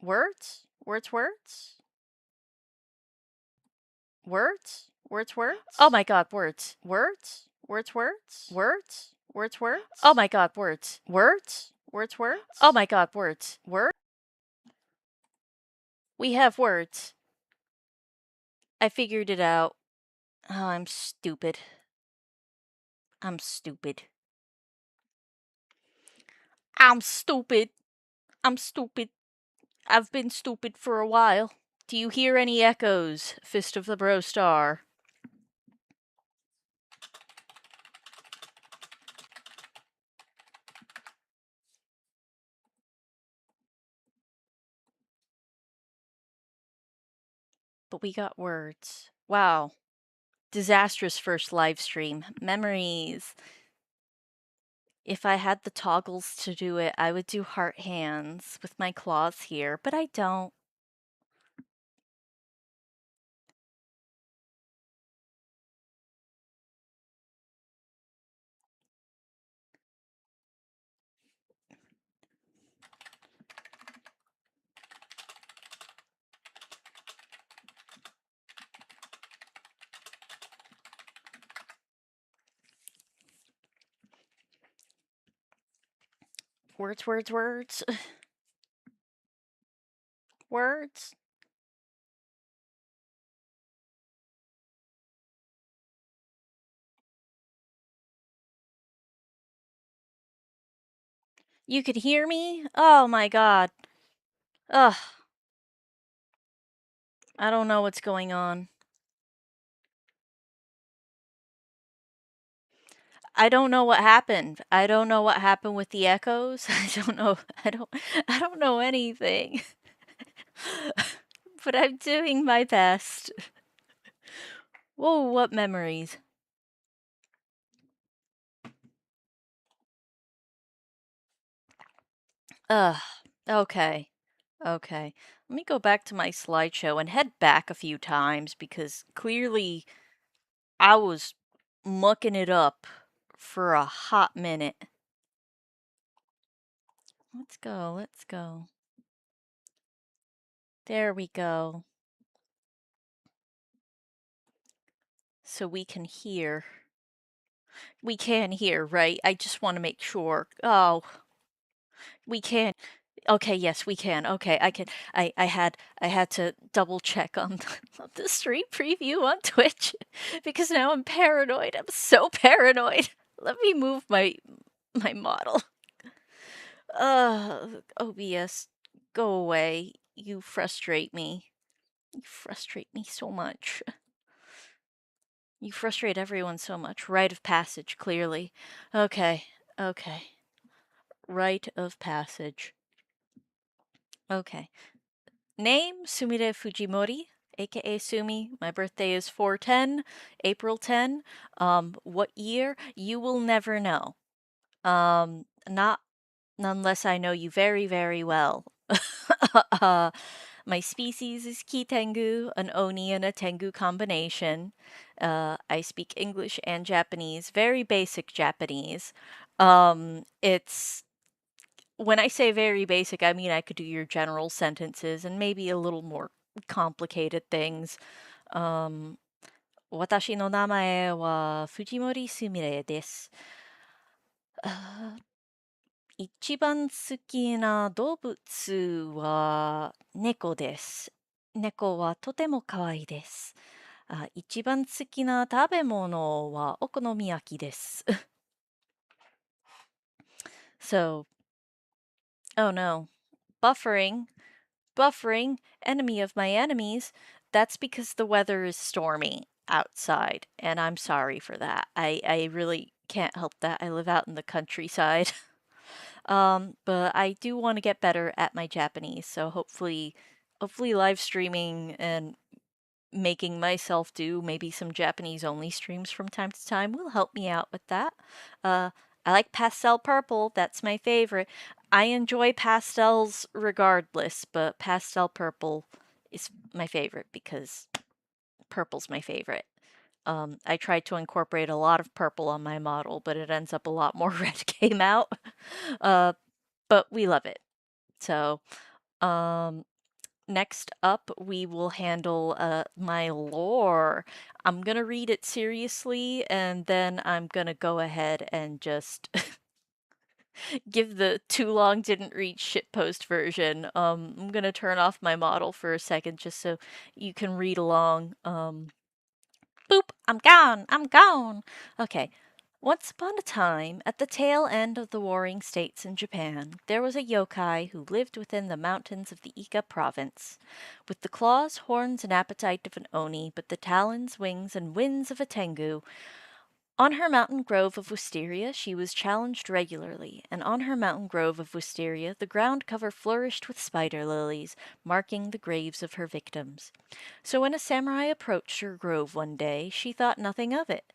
Words? Words? Words? Words? Oh my god, words. Words? Words? Words? Words? Oh my god, words. Words? Words? Oh my god, words. Word? We have words. I figured it out. Oh, I'm stupid. I'm stupid. I'm stupid. I'm stupid. I've been stupid for a while. Do you hear any echoes, Fist of the Bro Star? But we got words. Wow. Disastrous first live stream. Memories. If I had the toggles to do it, I would do heart hands with my claws here, but I don't. Words. Words. You could hear me? Oh my god. Ugh. I don't know what's going on. I don't know what happened. I don't know what happened with the echoes. I don't know. I don't know anything. But I'm doing my best. Whoa, what memories? Ugh. Okay. Okay. Let me go back to my slideshow and head back a few times because clearly I was mucking it up for a hot minute. Let's go. Let's go. There we go. So we can hear. We can hear, right? I just want to make sure. Oh, we can. Okay, yes, we can. Okay, I can. I had to double check on the stream preview on Twitch because now I'm paranoid. I'm so paranoid. Let me move my model. OBS, go away. You frustrate me. You frustrate me so much. You frustrate everyone so much. Rite of passage, clearly. Okay, okay. Rite of passage. Okay. Name, Sumire Fujimori, aka Sumi. My birthday is 4/10, April 10. What year? You will never know. Not unless I know you very, very well. My species is Kitengu, an Oni and a Tengu combination. I speak English and Japanese, very basic Japanese. It's when I say very basic, I mean I could do your general sentences and maybe a little more complicated things. 私の名前は藤森すみれです。一番好きな動物は猫です。猫はとても可愛いです。一番好きな食べ物はお好み焼きです。So, oh no. Buffering. Buffering, enemy of my enemies. That's because the weather is stormy outside, and I'm sorry for that. I really can't help that. I live out in the countryside. But I do want to get better at my Japanese, so hopefully live streaming and making myself do maybe some Japanese only streams from time to time will help me out with that. I like pastel purple, that's my favorite. I enjoy pastels regardless, but pastel purple is my favorite because purple's my favorite. I tried to incorporate a lot of purple on my model, but it ends up a lot more red came out. But we love it. So, Next up, we will handle my lore. I'm gonna read it seriously, and then I'm gonna go ahead and just give the too long didn't read shitpost version. I'm gonna turn off my model for a second just so you can read along. Boop, I'm gone, I'm gone. Okay. Once upon a time, at the tail end of the warring states in Japan, there was a yokai who lived within the mountains of the Ika province. With the claws, horns, and appetite of an oni, but the talons, wings, and winds of a tengu, on her mountain grove of wisteria she was challenged regularly, and on her mountain grove of wisteria the ground cover flourished with spider lilies, marking the graves of her victims. So when a samurai approached her grove one day, she thought nothing of it,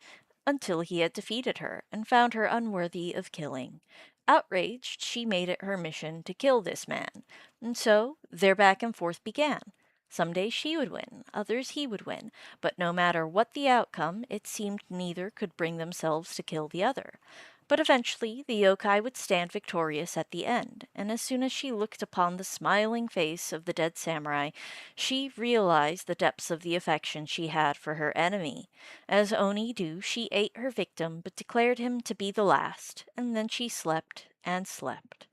until he had defeated her and found her unworthy of killing. Outraged, she made it her mission to kill this man, and so their back and forth began. Some days she would win, others he would win, but no matter what the outcome, it seemed neither could bring themselves to kill the other. But eventually the yokai would stand victorious at the end, and as soon as she looked upon the smiling face of the dead samurai, she realized the depths of the affection she had for her enemy. As Oni do, she ate her victim, but declared him to be the last, and then she slept and slept.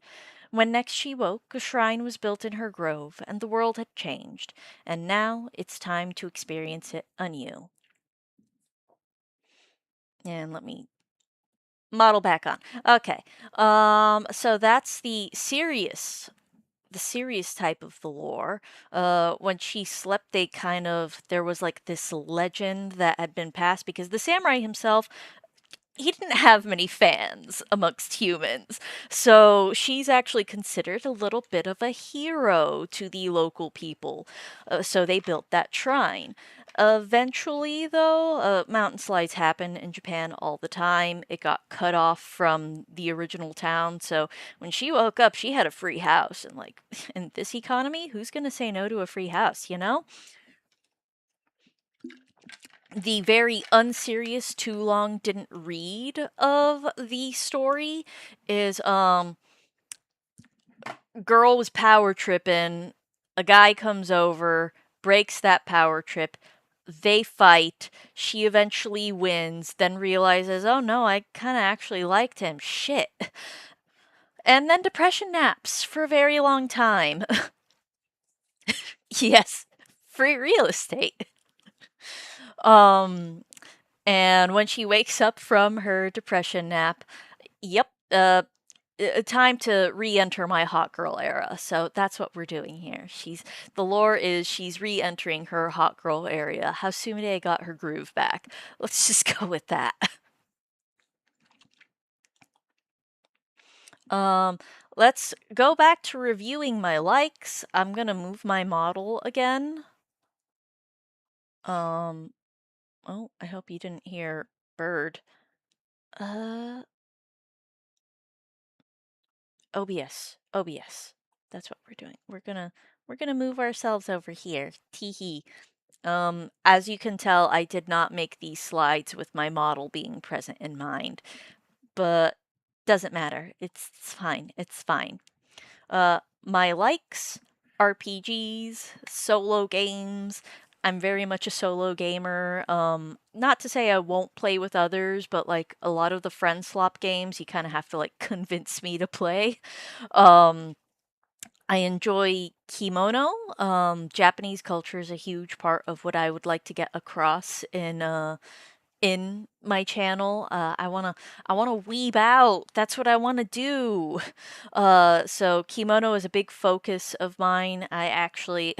When next she woke, a shrine was built in her grove, and the world had changed, and now it's time to experience it anew. And let me model back on. Okay. So that's the serious type of the lore. When she slept, there was like this legend that had been passed because the samurai himself, he didn't have many fans amongst humans. So she's actually considered a little bit of a hero to the local people. So they built that shrine. Eventually, though, mountain slides happen in Japan all the time. It got cut off from the original town. So when she woke up, she had a free house. And, like, in this economy, who's going to say no to a free house, you know? The very unserious too long didn't read of the story is girl was power tripping, a guy comes over, breaks that power trip, they fight, she eventually wins, then realizes, oh no, I kind of actually liked him, shit. And then depression naps for a very long time. Yes, free real estate. um And when she wakes up from her depression nap, yep, time to re-enter my hot girl era. So that's what we're doing here. The lore is she's re-entering her hot girl area. Hasumide got her groove back. Let's just go with that. Um, let's go back to reviewing my likes. I'm gonna move my model again. Um, oh, I hope you didn't hear bird. Uh, OBS. That's what we're doing. We're gonna move ourselves over here. Teehee. As you can tell, I did not make these slides with my model being present in mind, but doesn't matter. It's fine. It's fine. My likes, RPGs, solo games. I'm very much a solo gamer. Not to say I won't play with others, but like a lot of the friend swap games, you kind of have to like convince me to play. Um, I enjoy kimono. Japanese culture is a huge part of what I would like to get across in my channel. I wanna weeb out. That's what I wanna do. So kimono is a big focus of mine. I actually,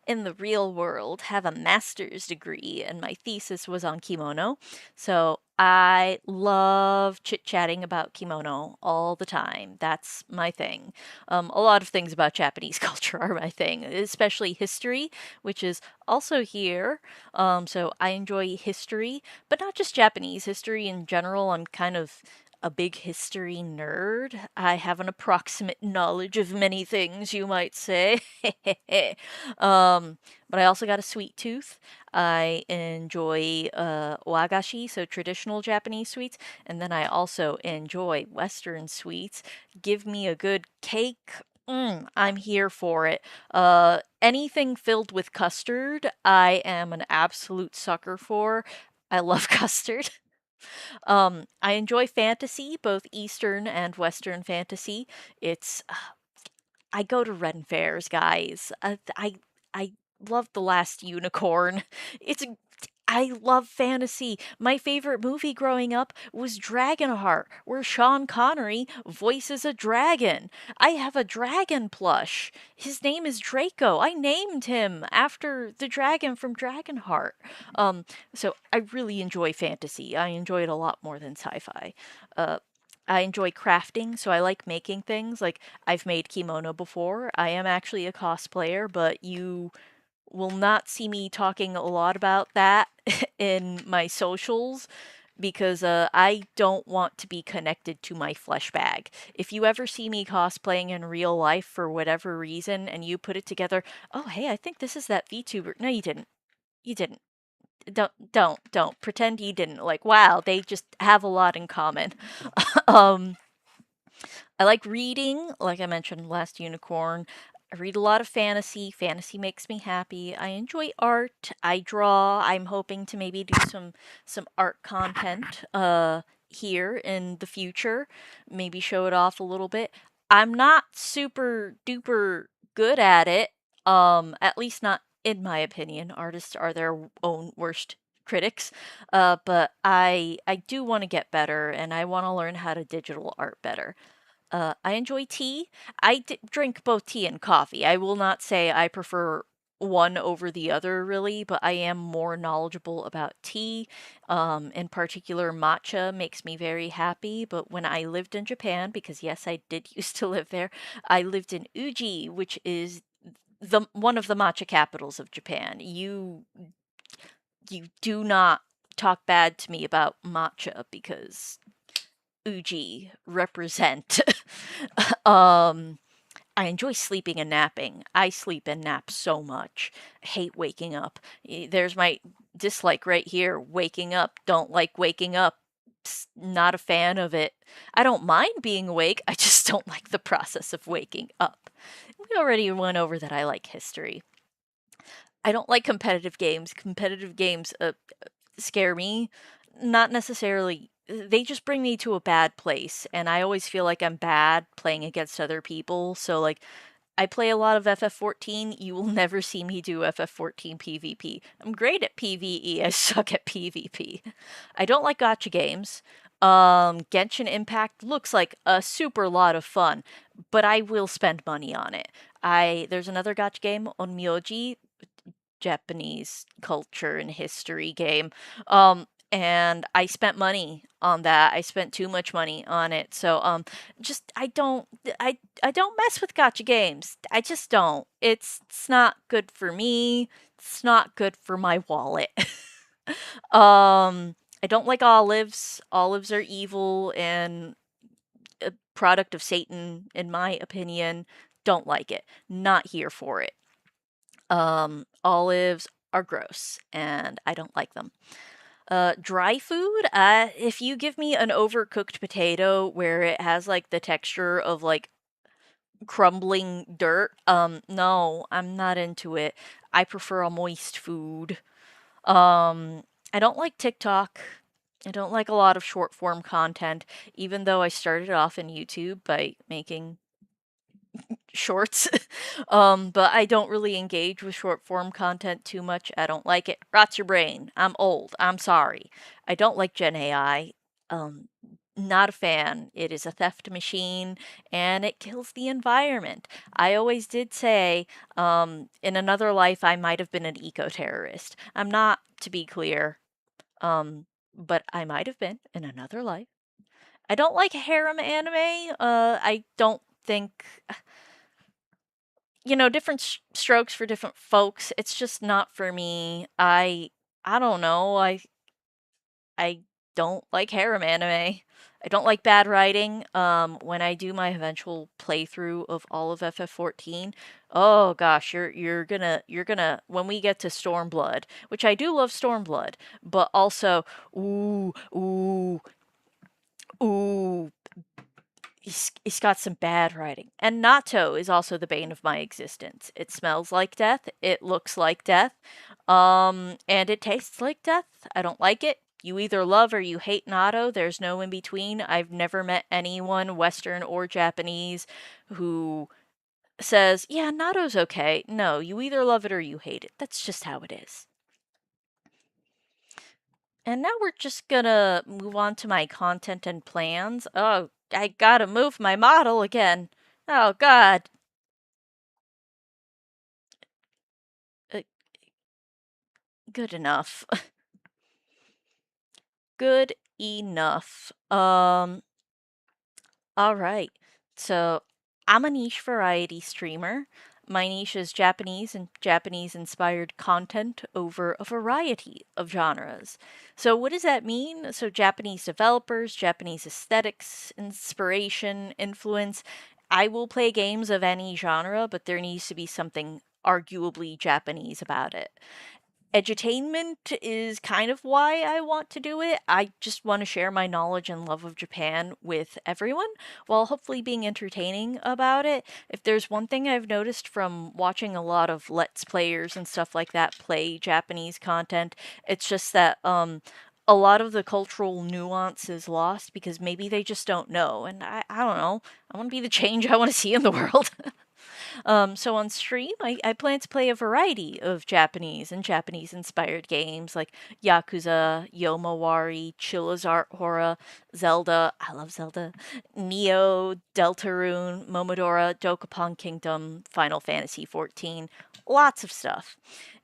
in the real world, have a master's degree, and my thesis was on kimono. So I love chit-chatting about kimono all the time. That's my thing. A lot of things about Japanese culture are my thing, especially history, which is also here. So I enjoy history, but not just Japanese history in general. I'm kind of a big history nerd. I have an approximate knowledge of many things, you might say. But I also got a sweet tooth. I enjoy wagashi, so traditional Japanese sweets, and then I also enjoy Western sweets. Give me a good cake. I'm here for it. Anything filled with custard, I am an absolute sucker for. I love custard. I enjoy fantasy, both Eastern and Western fantasy. It's I go to Ren fairs, guys. I love The Last Unicorn. It's I love fantasy. My favorite movie growing up was Dragonheart, where Sean Connery voices a dragon. I have a dragon plush. His name is Draco. I named him after the dragon from Dragonheart. Um, so I really enjoy fantasy. I enjoy it a lot more than sci-fi. Uh, I enjoy crafting, so I like making things. Like, I've made kimono before. I am actually a cosplayer, but you will not see me talking a lot about that in my socials because I don't want to be connected to my flesh bag. If you ever see me cosplaying in real life for whatever reason and you put it together, oh, hey, I think this is that VTuber. No, you didn't. You didn't. Don't. Pretend you didn't. Like, wow, they just have a lot in common. um, I like reading, like I mentioned, Last Unicorn. I read a lot of fantasy. Fantasy makes me happy. I enjoy art. I draw. I'm hoping to maybe do some art content here in the future. Maybe show it off a little bit. I'm not super duper good at it. At least not in my opinion. Artists are their own worst critics. But I do want to get better and I want to learn how to digital art better. I enjoy tea. Drink both tea and coffee. I will not say I prefer one over the other, really, but I am more knowledgeable about tea. In particular, matcha makes me very happy. But when I lived in Japan, because yes, I did used to live there, I lived in Uji, which is the one of the matcha capitals of Japan. You do not talk bad to me about matcha because Uji represent. um, I enjoy sleeping and napping. I sleep and nap so much. I hate waking up. There's my dislike right here. Waking up. Don't like waking up. Not a fan of it. I don't mind being awake. I just don't like the process of waking up. We already went over that I like history. I don't like competitive games. Competitive games scare me. Not necessarily. They just bring me to a bad place, and I always feel like I'm bad playing against other people. So, like, I play a lot of FF14. You will never see me do FF14 PvP. I'm great at PvE. I suck at PvP. I don't like gotcha games. Genshin Impact looks like a super lot of fun, but I will spend money on it. I There's another gotcha game on Myoji, Japanese culture and history game. And I spent money on that. I spent too much money on it. So just I don't mess with gotcha games. I just don't. It's not good for me. It's not good for my wallet. I don't like olives. Olives are evil and a product of Satan in my opinion. Don't like it. Not here for it. Olives are gross and I don't like them. Dry food, if you give me an overcooked potato where it has like the texture of like crumbling dirt, no, I'm not into it. I prefer a moist food. I don't like TikTok. I don't like a lot of short form content, even though I started off in YouTube by making shorts. But I don't really engage with short form content too much. I don't like it. Rots your brain. I'm old. I'm sorry. I don't like Gen AI. Um, Not a fan. It is a theft machine and it kills the environment. I always did say, in another life, I might have been an eco terrorist. I'm not, to be clear, but I might have been in another life. I don't like harem anime. I don't think different strokes for different folks. It's just not for me. I don't know. I don't like harem anime. I don't like bad writing. When I do my eventual playthrough of all of FF14, oh gosh, you're gonna when we get to Stormblood, which I do love Stormblood, but also ooh ooh ooh He's got some bad writing. And natto is also the bane of my existence. It smells like death, it looks like death, and it tastes like death. I don't like it. You either love or you hate natto. There's no in between. I've never met anyone, Western or Japanese, who says, yeah, natto's okay. No, you either love it or you hate it. That's just how it is. And now we're just gonna move on to my content and plans. Oh, I gotta move my model again. Oh, God. Uh, Good enough. Good enough. Alright. So, I'm a niche variety streamer. My niche is Japanese and Japanese inspired content over a variety of genres. So, what does that mean? So, Japanese developers, Japanese aesthetics, inspiration, influence. I will play games of any genre, but there needs to be something arguably Japanese about it. Edutainment is kind of why I want to do it. I just want to share my knowledge and love of Japan with everyone while hopefully being entertaining about it. If there's one thing I've noticed from watching a lot of Let's Players and stuff like that play Japanese content, it's just that a lot of the cultural nuance is lost because maybe they just don't know. And I don't know. I want to be the change I want to see in the world. So on stream, I plan to play a variety of Japanese and Japanese inspired games like Yakuza, Yomawari, Chilla's Art Horror, Zelda, I love Zelda, Neo, Deltarune, Momodora, Dokapon Kingdom, Final Fantasy XIV, lots of stuff.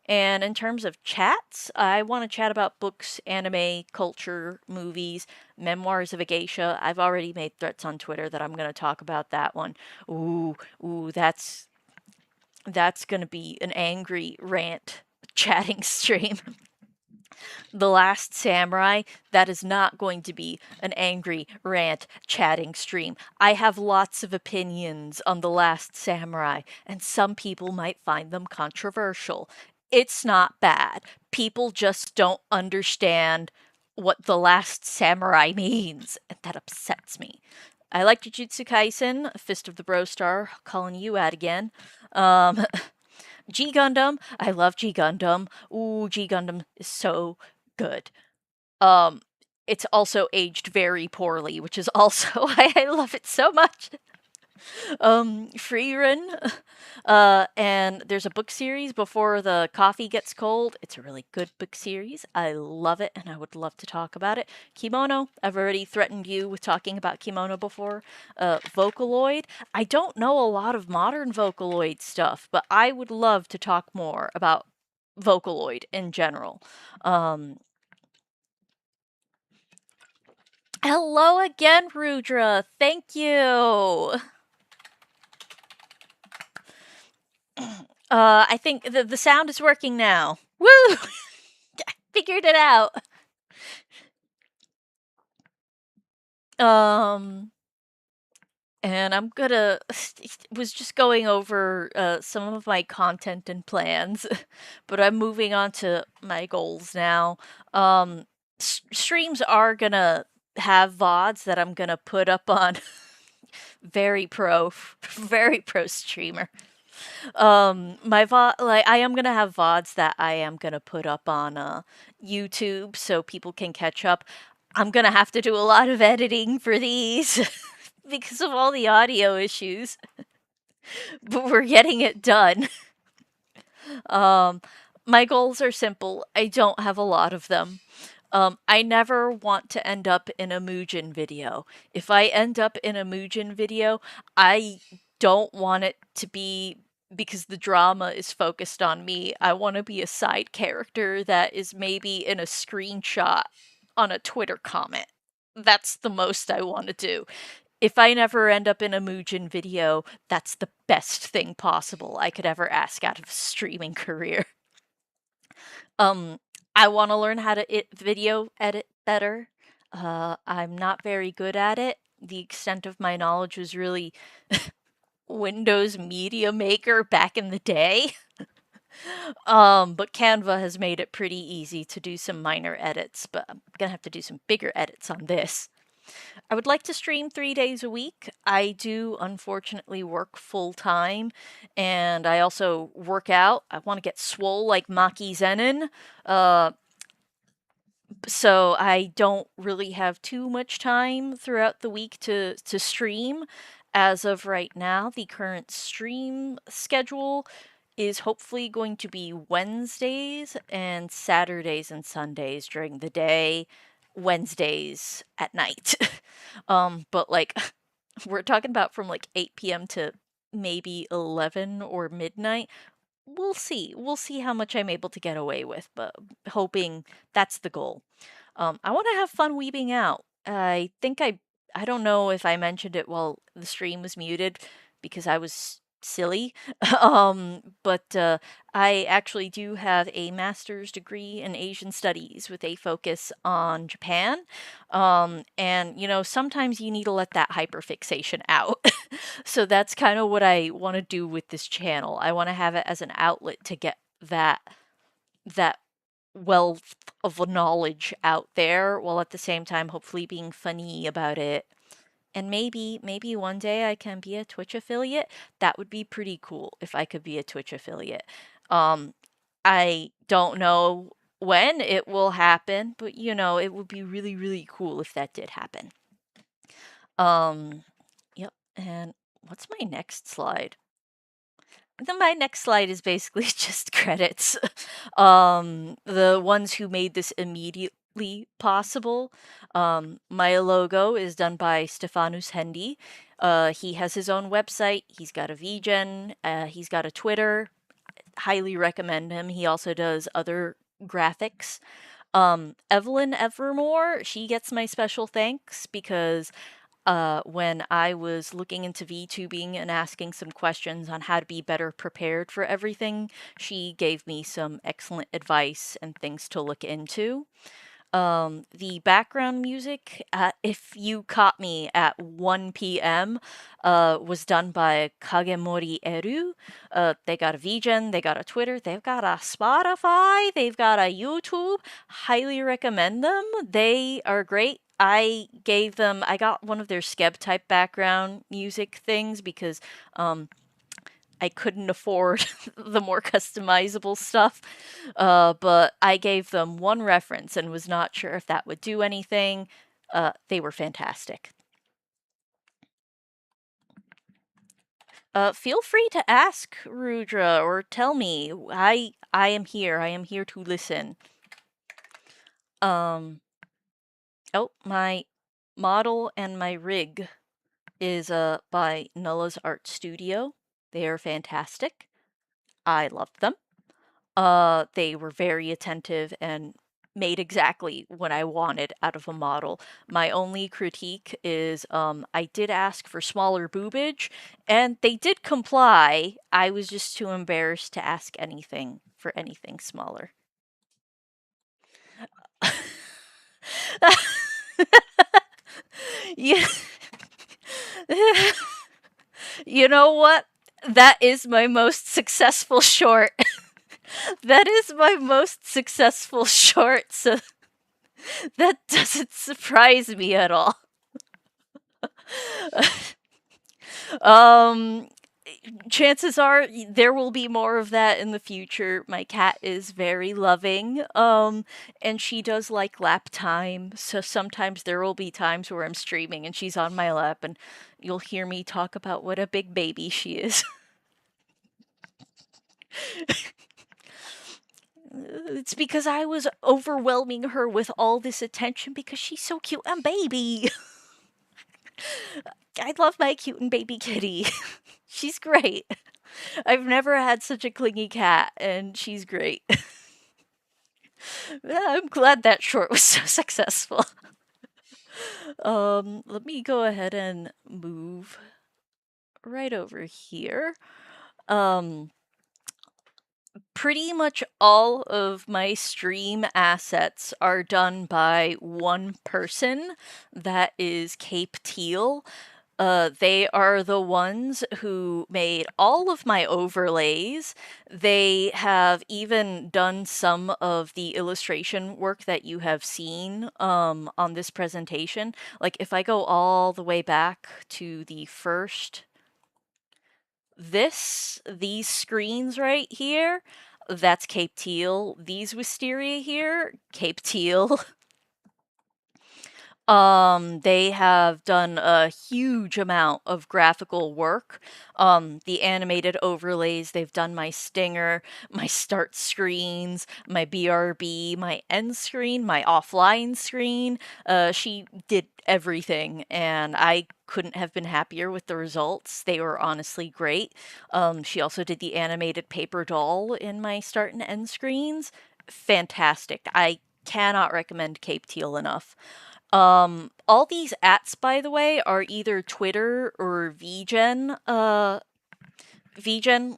And in terms of chats, I want to chat about books, anime, culture, movies, memoirs of a geisha. I've already made threats on Twitter that I'm going to talk about that one. Ooh, ooh, that's going to be an angry rant chatting stream. The Last Samurai, that is not going to be an angry rant chatting stream. I have lots of opinions on The Last Samurai, and some people might find them controversial. It's not bad. People just don't understand what The Last Samurai means, and that upsets me. I like Jujutsu Kaisen, Fist of the Bro Star, calling you out again. Um, G Gundam, I love G Gundam. Ooh, G Gundam is so good. Um, it's also aged very poorly, which is also why I love it so much. Freerun, and there's a book series before the coffee gets cold. It's a really good book series. I love it, and I would love to talk about it. Kimono, I've already threatened you with talking about Kimono before. Vocaloid, I don't know a lot of modern Vocaloid stuff, but I would love to talk more about Vocaloid in general. Um, Hello again, Rudra. Thank you. I think the sound is working now. Woo! Figured it out. Um, and I'm gonna was just going over some of my content and plans, but I'm moving on to my goals now. Streams are gonna have VODs that I'm gonna put up on very pro, very pro streamer. My VOD, like I am gonna have VODs that I am gonna put up on YouTube so people can catch up. I'm gonna have to do a lot of editing for these because of all the audio issues, but we're getting it done. Um, my goals are simple. I don't have a lot of them. I never want to end up in a Mugen video. If I end up in a Mugen video, I don't want it to be because the drama is focused on me. I want to be a side character that is maybe in a screenshot on a Twitter comment. That's the most I want to do. If I never end up in a Mugen video, that's the best thing possible I could ever ask out of a streaming career. Um, I want to learn how to video edit better. I'm not very good at it. The extent of my knowledge was really Windows Media Maker back in the day. But Canva has made it pretty easy to do some minor edits, but I'm gonna have to do some bigger edits on this. I would like to stream 3 days a week. I do unfortunately work full time, and I also work out. I want to get swole like Maki Zenin. Uh, so I don't really have too much time throughout the week to stream. As of right now, the current stream schedule is hopefully going to be Wednesdays and Saturdays and Sundays during the day, Wednesdays at night. But like we're talking about from like 8 p.m. to maybe 11 or midnight. We'll see. We'll see how much I'm able to get away with, but hoping that's the goal. I want to have fun weaving out. I don't know if I mentioned it while the stream was muted because I was silly. But I actually do have a master's degree in Asian studies with a focus on Japan. And sometimes you need to let that hyperfixation out. So that's kind of what I want to do with this channel. I want to have it as an outlet to get that wealth of knowledge out there while at the same time hopefully being funny about it. And maybe one day I can be a Twitch affiliate. That would be pretty cool if I could be a Twitch affiliate. Um I don't know when it will happen, but it would be really really cool if that did happen. Um yep, and what's my next slide? Then my next slide is basically just credits. The ones who made this immediately possible. My logo is done by Stefanus Hendy. He has his own website. He's got a VGen. He's got a Twitter. Highly recommend him. He also does other graphics. Evelyn Evermore, she gets my special thanks because when I was looking into VTubing and asking some questions on how to be better prepared for everything, she gave me some excellent advice and things to look into. The background music, if you caught me at 1 p.m., was done by Kagemori Eru. They got a VGen, they got a Twitter, they've got a Spotify, they've got a YouTube. Highly recommend them. They are great. I got one of their Skeb type background music things because I couldn't afford the more customizable stuff. But I gave them one reference and was not sure if that would do anything. They were fantastic. Feel free to ask Rudra or tell me. I am here. I am here to listen. Um. Oh, my model and my rig is by Nulla's Art Studio. They are fantastic. I loved them. They were very attentive and made exactly what I wanted out of a model. My only critique is I did ask for smaller boobage, and they did comply. I was just too embarrassed to ask anything for anything smaller. Yeah. You know what? That is my most successful short. That is my most successful short, so that doesn't surprise me at all. um, Chances are there will be more of that in the future. My cat is very loving, and she does like lap time, so sometimes there will be times where I'm streaming and she's on my lap, and you'll hear me talk about what a big baby she is. It's because I was overwhelming her with all this attention because she's so cute and baby. I love my cute and baby kitty. She's great. I've never had such a clingy cat, and she's great. I'm glad that short was so successful. Let me go ahead and move right over here. Pretty much all of my stream assets are done by one person. That is Cape Teal. They are the ones who made all of my overlays. They have even done some of the illustration work that you have seen on this presentation. Like if I go all the way back to the first, these screens right here, that's Cape Teal. These wisteria here, Cape Teal. They have done a huge amount of graphical work. The animated overlays, they've done my stinger, my start screens, my BRB, my end screen, my offline screen. She did everything, and I couldn't have been happier with the results. They were honestly great. She also did the animated paper doll in my start and end screens. Fantastic. I cannot recommend Cape Teal enough. All these ats, by the way, are either Twitter or VGen,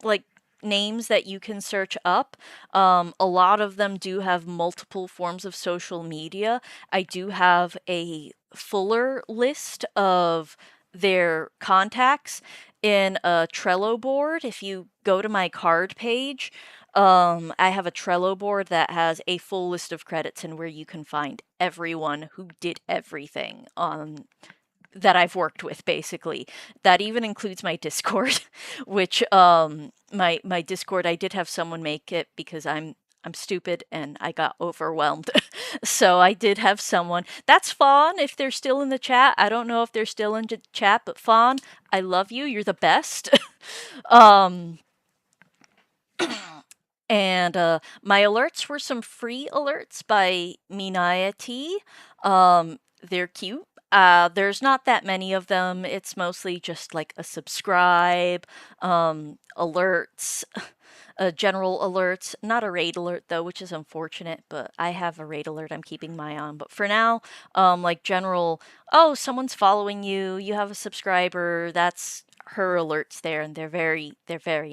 like, names that you can search up. A lot of them do have multiple forms of social media. I do have a fuller list of their contacts in a Trello board. If you go to my card page, I have a Trello board that has a full list of credits and where you can find everyone who did everything that I've worked with, basically. That even includes my Discord, which my Discord, I did have someone make it because I'm stupid and I got overwhelmed. So I did have someone. That's Fawn, if they're still in the chat. I don't know if they're still in the chat, but Fawn, I love you. You're the best. um And my alerts were some free alerts by Minaya T. They're cute. There's not that many of them. It's mostly just like a subscribe, alerts, general alerts. Not a raid alert though, which is unfortunate, but I have a raid alert I'm keeping my eye on. But for now, like general, oh, someone's following you, you have a subscriber, that's her alerts there, and they're very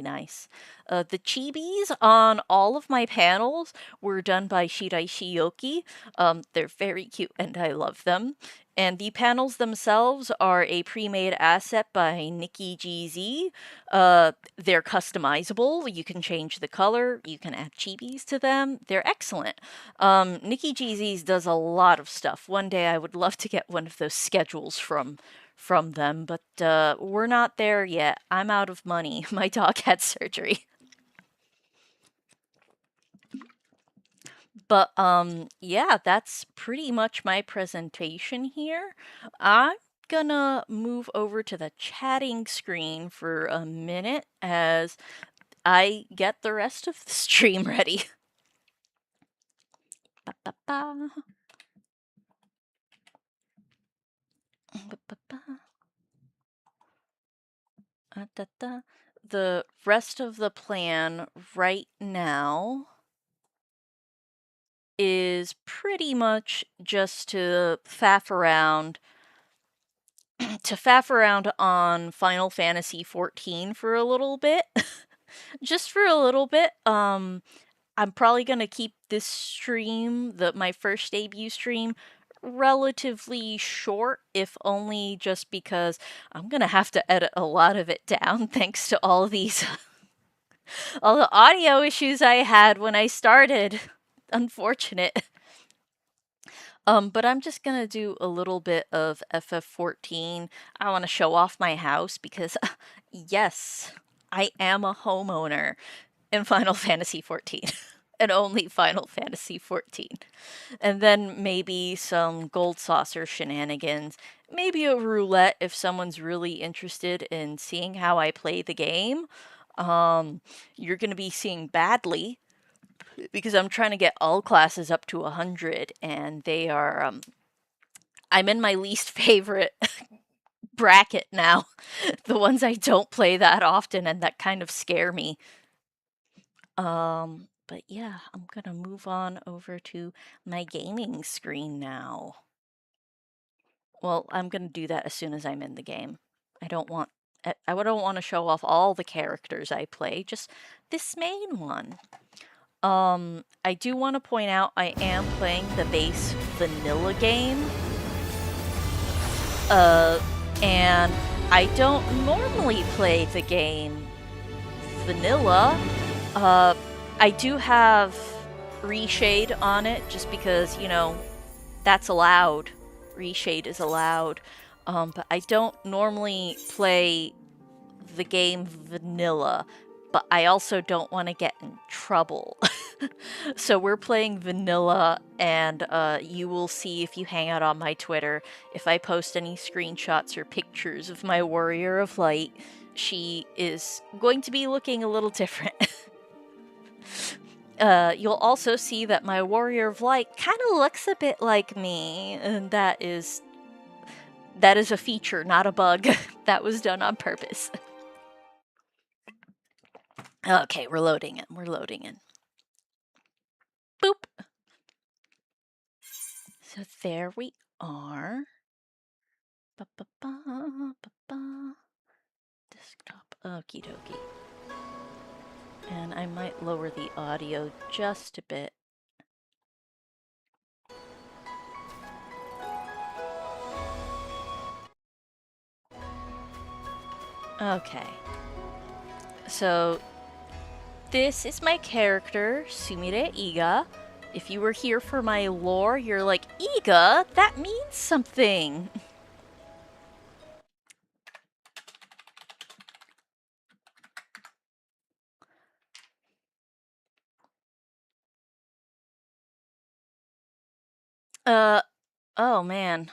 nice. The chibis on all of my panels were done by Shirai Shiyoki. They're very cute and I love them. And the panels themselves are a pre-made asset by Nikki GZ. They're customizable. You can change the color. You can add chibis to them. They're excellent. Nikki GZ's does a lot of stuff. One day I would love to get one of those schedules from them, but we're not there yet. I'm out of money. My dog had surgery. But yeah, that's pretty much my presentation here. I'm gonna move over to the chatting screen for a minute as I get the rest of the stream ready. Ba, ba, ba. Ba, ba, ba. Da, da. The rest of the plan right now is pretty much just to faff around on Final Fantasy XIV for a little bit. Just for a little bit. I'm probably gonna keep this stream, my first debut stream, relatively short, if only just because I'm gonna have to edit a lot of it down thanks to all these all the audio issues I had when I started. Unfortunate. But I'm just gonna do a little bit of FF14. I want to show off my house because, yes, I am a homeowner in Final Fantasy XIV. And only Final Fantasy XIV. And then maybe some gold saucer shenanigans. Maybe a roulette if someone's really interested in seeing how I play the game. You're gonna be seeing badly because I'm trying to get all classes up to 100, and they are, I'm in my least favorite bracket now. The ones I don't play that often and that kind of scare me. But yeah, I'm gonna move on over to my gaming screen now. Well, I'm gonna do that as soon as I'm in the game. I don't want to show off all the characters I play, just this main one. I do want to point out I am playing the base vanilla game. And I don't normally play the game vanilla. I do have reshade on it just because, you know, that's allowed. Reshade is allowed. But I don't normally play the game vanilla, but I also don't want to get in trouble. So we're playing vanilla, and you will see if you hang out on my Twitter, if I post any screenshots or pictures of my Warrior of Light, she is going to be looking a little different. You'll also see that my Warrior of Light kind of looks a bit like me, and that is a feature, not a bug. That was done on purpose. Okay, we're loading in. We're loading in. Boop. So there we are. Ba-ba-ba, desktop. Okie dokie. And I might lower the audio just a bit. Okay. So this is my character, Sumire Iga. If you were here for my lore, you're like, Iga? That means something. Oh man.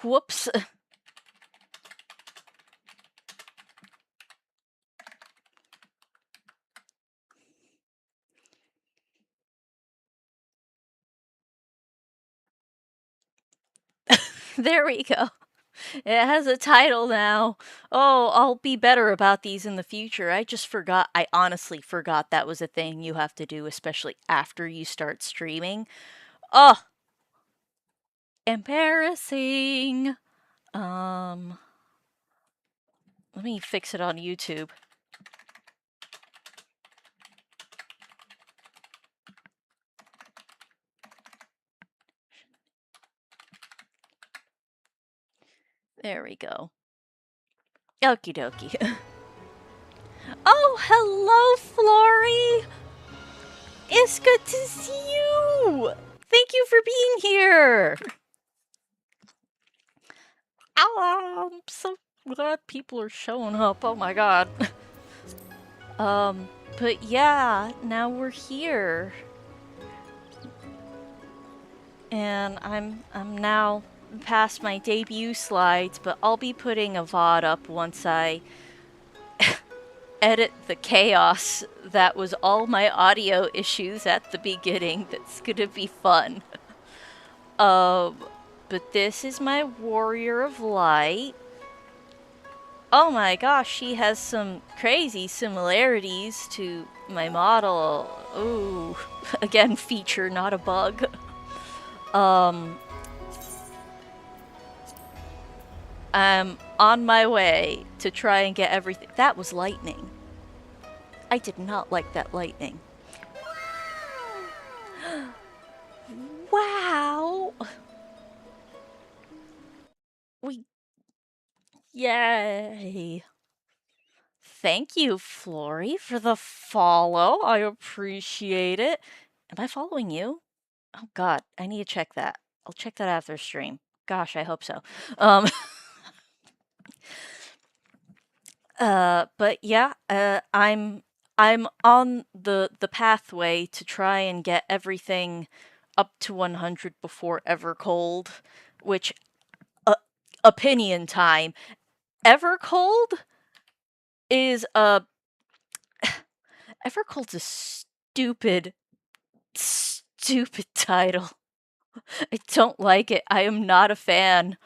Whoops. There we go. It has a title now. Oh, I'll be better about these in the future. I just forgot. I honestly forgot that was a thing you have to do, especially after you start streaming. Oh, embarrassing. Let me fix it on YouTube. There we go. Okie dokie. Oh, hello, Flory! It's good to see you! Thank you for being here! I'm so glad people are showing up. Oh my god. But yeah, now we're here. And I'm now past my debut slides, but I'll be putting a VOD up once I edit the chaos that was all my audio issues at the beginning. That's gonna be fun. But this is my Warrior of Light. Oh my gosh, she has some crazy similarities to my model. Ooh, again, feature, not a bug. I'm on my way to try and get everything. That was lightning. I did not like that lightning. Wow! Yay! Thank you, Flory, for the follow. I appreciate it. Am I following you? Oh god, I need to check that. I'll check that after stream. Gosh, I hope so. But yeah, I'm on the pathway to try and get everything up to 100 before Evercold, which opinion time. Evercold is Evercold's a stupid title. I don't like it. I am not a fan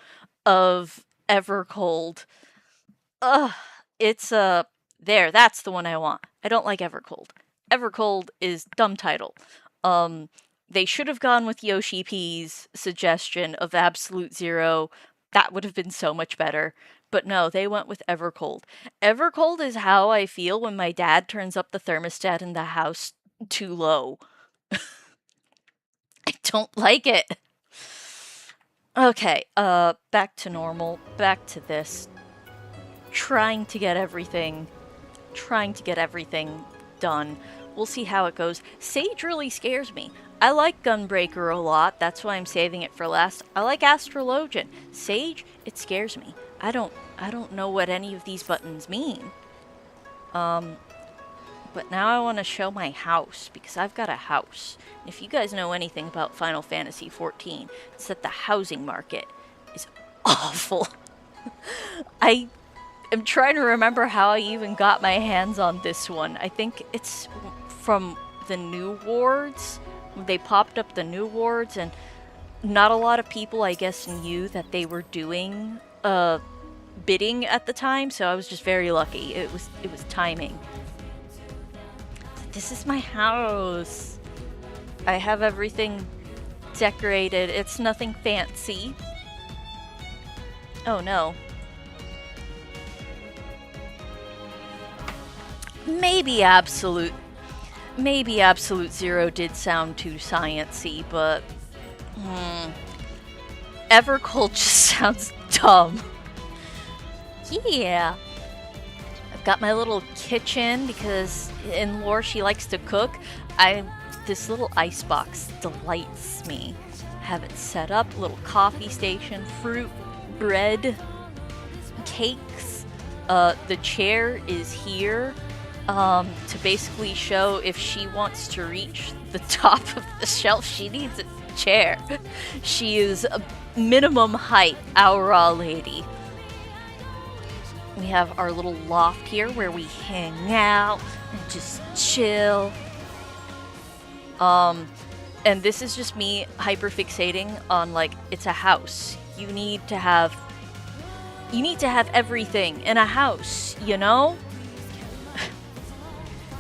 of Evercold. Ugh, it's there, that's the one I want. I don't like Evercold. Evercold is dumb title. They should have gone with Yoshi P's suggestion of Absolute Zero. That would have been so much better. But no, they went with Evercold. Evercold is how I feel when my dad turns up the thermostat in the house too low. I don't like it. Okay, back to normal. Back to this. Trying to get everything done. We'll see how it goes. Sage really scares me. I like Gunbreaker a lot. That's why I'm saving it for last. I like Astrologian. Sage, it scares me. I don't know what any of these buttons mean. But now I want to show my house because I've got a house. If you guys know anything about Final Fantasy XIV, it's that the housing market is awful. I am trying to remember how I even got my hands on this one. I think it's from the new wards. They popped up the new wards, and not a lot of people, I guess, knew that they were doing bidding at the time, so I was just very lucky. It was timing. This is my house. I have everything decorated. It's nothing fancy. Oh no. Maybe Absolute Zero did sound too sciencey, but Evercold just sounds dumb. Yeah. I've got my little kitchen because in lore she likes to cook. This little icebox delights me. Have it set up, little coffee station, fruit, bread, cakes. The chair is here to basically show if she wants to reach the top of the shelf, she needs a chair. She is a minimum height, our lady. We have our little loft here where we hang out and just chill. And this is just me hyperfixating on, like, it's a house. You need to have everything in a house, you know?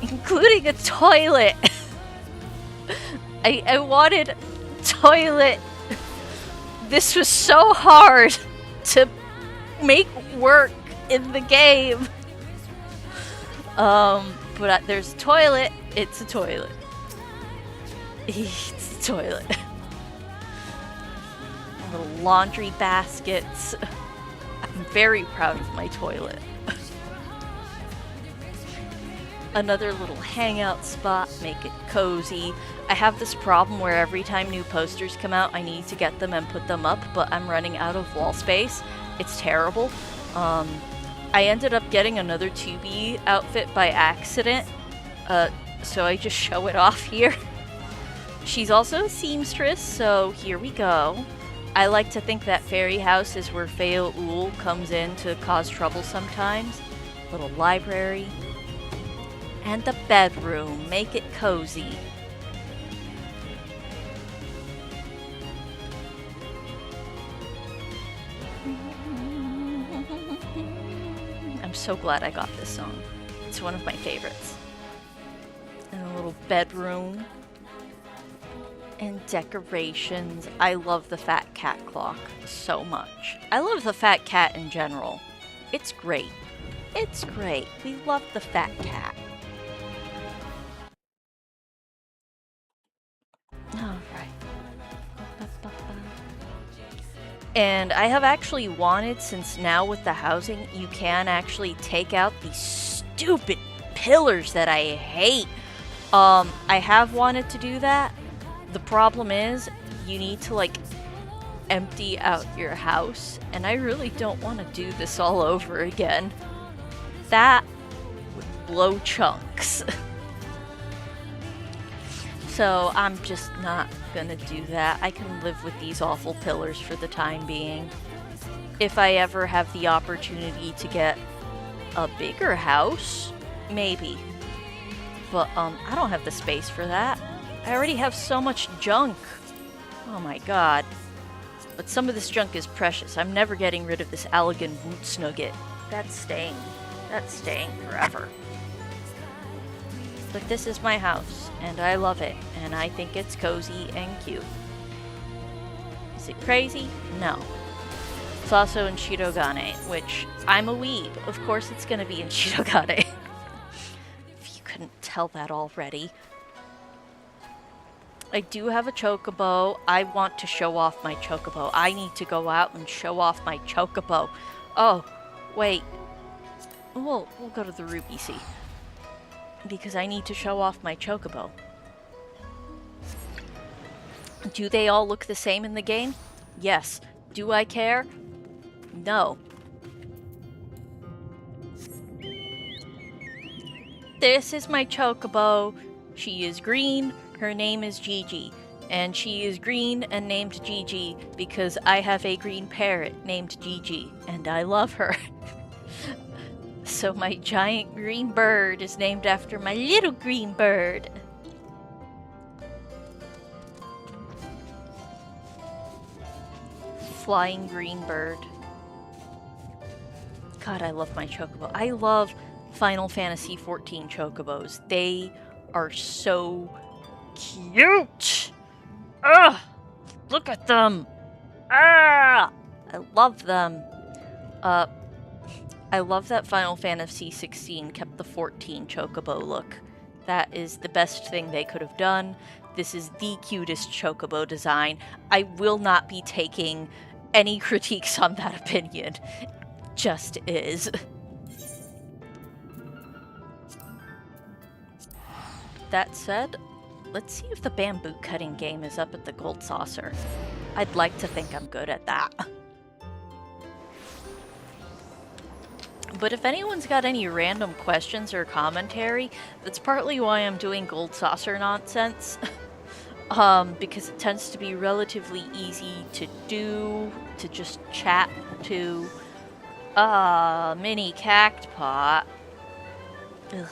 Including a toilet. I wanted a toilet. This was so hard to make work in the game. But there's a toilet. It's a toilet. It's a toilet. Little laundry baskets. I'm very proud of my toilet. Another little hangout spot, make it cozy. I have this problem where every time new posters come out, I need to get them and put them up, but I'm running out of wall space. It's terrible. I ended up getting another 2B outfit by accident, so I just show it off here. She's also a seamstress, so here we go. I like to think that Fairy House is where Fail comes in to cause trouble sometimes. Little library. And the bedroom. Make it cozy. I'm so glad I got this song. It's one of my favorites. And a little bedroom. And decorations. I love the fat cat clock so much. I love the fat cat in general. It's great. It's great. We love the fat cat. Alright. And I have actually wanted, since now with the housing, you can actually take out these stupid pillars that I hate. I have wanted to do that. The problem is, you need to, like, empty out your house, and I really don't want to do this all over again. That would blow chunks. So I'm just not gonna do that. I can live with these awful pillars for the time being. If I ever have the opportunity to get a bigger house, maybe. But I don't have the space for that. I already have so much junk. Oh my god. But some of this junk is precious. I'm never getting rid of this Allegan Boots Nugget. That's staying. That's staying forever. But this is my house, and I love it, and I think it's cozy and cute. Is it crazy? No. It's also in Shirogane, which I'm a weeb. Of course it's gonna be in Shirogane. If you couldn't tell that already. I do have a chocobo. I want to show off my chocobo. I need to go out and show off my chocobo. Oh, wait. We'll go to the Ruby Sea. Because I need to show off my chocobo. Do they all look the same in the game? Yes. Do I care? No. This is my chocobo. She is green. Her name is Gigi. And she is green and named Gigi because I have a green parrot named Gigi, and I love her. So my giant green bird is named after my little green bird. Flying green bird. God, I love my chocobo. I love Final Fantasy XIV chocobos. They are so cute! Ugh! Look at them! Ah! I love them. I love that Final Fantasy XVI kept the 14 chocobo look. That is the best thing they could have done. This is the cutest chocobo design. I will not be taking any critiques on that opinion. Just is. That said, let's see if the bamboo cutting game is up at the Gold Saucer. I'd like to think I'm good at that. But if anyone's got any random questions or commentary, that's partly why I'm doing Gold Saucer nonsense. Because it tends to be relatively easy to do, to just chat to. Mini cactpot. Ugh.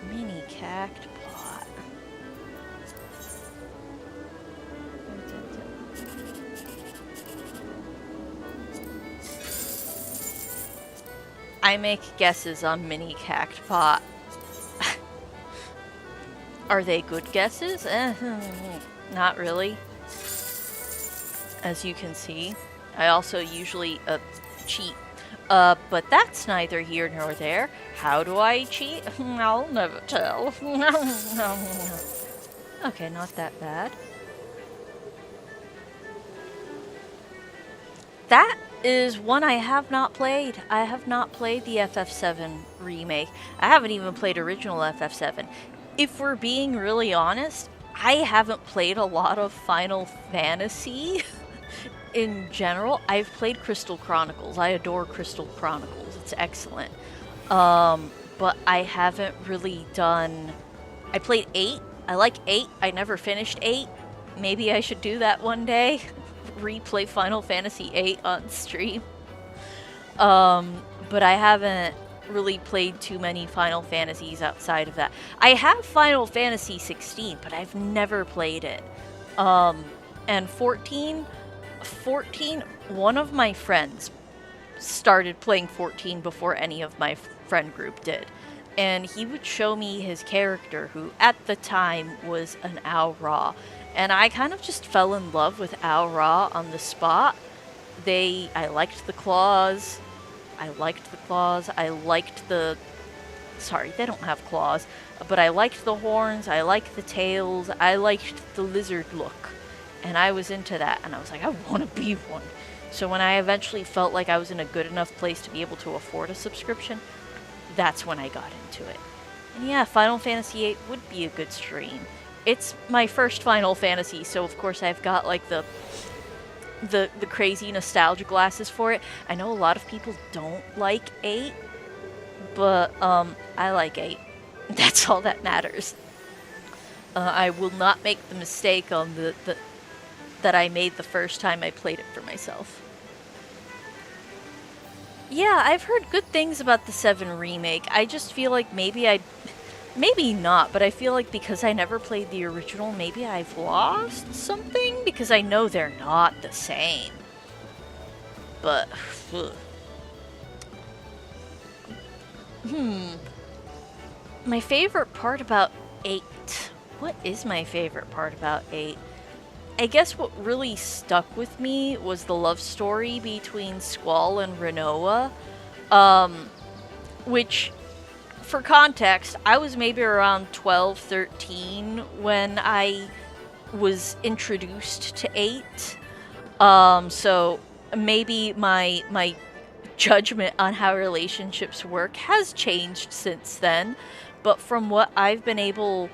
Mini cactpot. I make guesses on mini cactpot. Are they good guesses? Not really. As you can see. I also usually cheat. But that's neither here nor there. How do I cheat? I'll never tell. Okay, not that bad. That is one I have not played. I have not played the FF7 remake. I haven't even played original FF7. If we're being really honest, I haven't played a lot of Final Fantasy. In general, I've played Crystal Chronicles. I adore Crystal Chronicles. It's excellent. But I haven't really done... I played 8. I like 8. I never finished 8. Maybe I should do that one day. Replay Final Fantasy 8 on stream. But I haven't really played too many Final Fantasies outside of that. I have Final Fantasy 16, but I've never played it. And 14, one of my friends started playing 14 before any of my friend group did. And he would show me his character, who at the time was an Ao Ra. And I kind of just fell in love with Ao Ra on the spot. I liked the claws. I liked the... Sorry, they don't have claws. But I liked the horns, I liked the tails, I liked the lizard look. And I was into that, and I was like, I want to be one. So when I eventually felt like I was in a good enough place to be able to afford a subscription, that's when I got into it. And yeah, Final Fantasy VIII would be a good stream. It's my first Final Fantasy, so of course I've got like the crazy nostalgia glasses for it. I know a lot of people don't like 8, but I like 8. That's all that matters. I will not make the mistake on that I made the first time I played it for myself. Yeah, I've heard good things about the 7 remake. I just feel like maybe not, but I feel like because I never played the original, maybe I've lost something? Because I know they're not the same. But, ugh. My favorite part about 8. What is my favorite part about 8? I guess what really stuck with me was the love story between Squall and Rinoa, which for context, I was maybe around 12, 13 when I was introduced to 8. So maybe my judgment on how relationships work has changed since then, but from what I've been able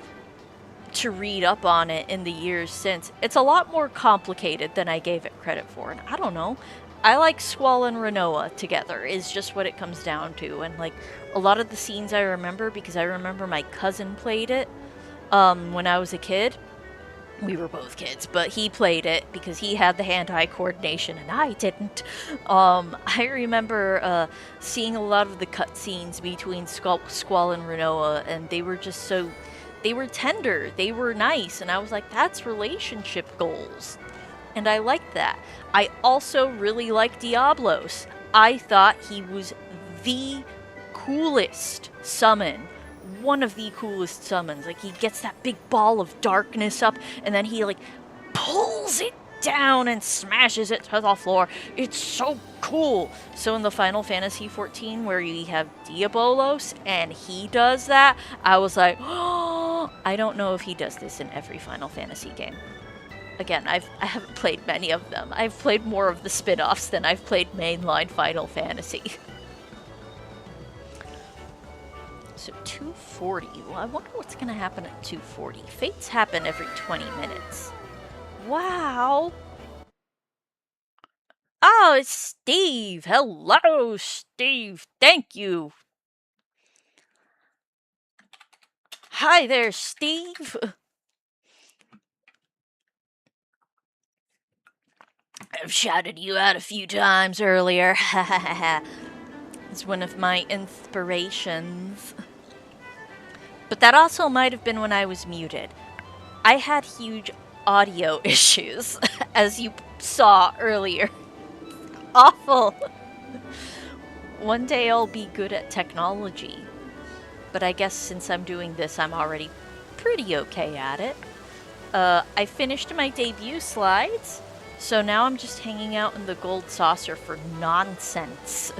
to read up on it in the years since, it's a lot more complicated than I gave it credit for. And I don't know, I like Squall and Renoa together is just what it comes down to. And like a lot of the scenes I remember because I remember my cousin played it when I was a kid. We were both kids, but he played it because he had the hand-eye coordination and I didn't. I remember seeing a lot of the cutscenes between Squall and Renoa, and they were just so... They were tender, they were nice, and I was like, that's relationship goals. And I liked that. I also really liked Diablos. I thought he was the coolest summon. One of the coolest summons. Like, he gets that big ball of darkness up, and then he, like, pulls it down and smashes it to the floor. It's so cool. So in the Final Fantasy XIV, where you have Diabolos, and he does that, I was like, oh, I don't know if he does this in every Final Fantasy game. Again, I haven't played many of them. I've played more of the spin-offs than I've played mainline Final Fantasy. So 240. Well, I wonder what's going to happen at 240. Fates happen every 20 minutes. Wow. Oh, it's Steve. Hello, Steve. Thank you. Hi there, Steve. I've shouted you out a few times earlier. It's one of my inspirations. But that also might have been when I was muted. I had huge audio issues, as you saw earlier. Awful. One day I'll be good at technology. But I guess since I'm doing this, I'm already pretty okay at it. I finished my debut slides, so now I'm just hanging out in the gold saucer for nonsense.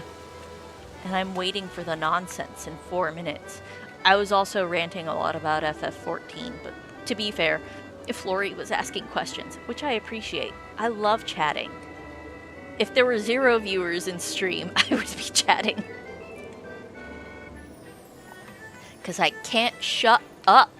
And I'm waiting for the nonsense in 4 minutes. I was also ranting a lot about FF14, but to be fair, if Flory was asking questions, which I appreciate, I love chatting. If there were 0 viewers in stream, I would be chatting. Because I can't shut up.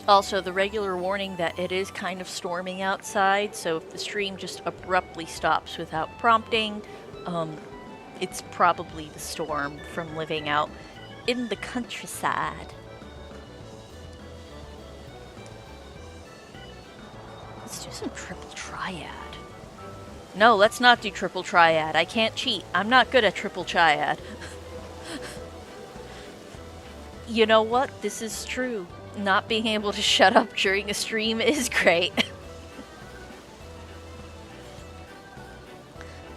Also, the regular warning that it is kind of storming outside, so if the stream just abruptly stops without prompting, it's probably the storm from living out in the countryside. Let's do some triple triad. No, let's not do triple triad. I can't cheat. I'm not good at triple triad. You know what? This is true. Not being able to shut up during a stream is great.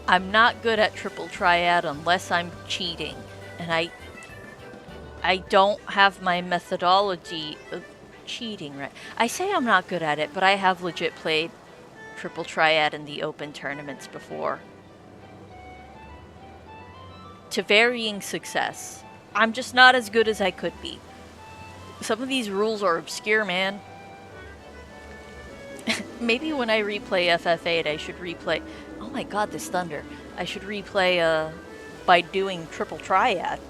I'm not good at triple triad unless I'm cheating. And I don't have my methodology of cheating right. I say I'm not good at it, but I have legit played triple triad in the open tournaments before. To varying success. I'm just not as good as I could be. Some of these rules are obscure, man. Maybe when I replay FF8, I should replay... Oh my god, this thunder. I should replay, by doing triple triad.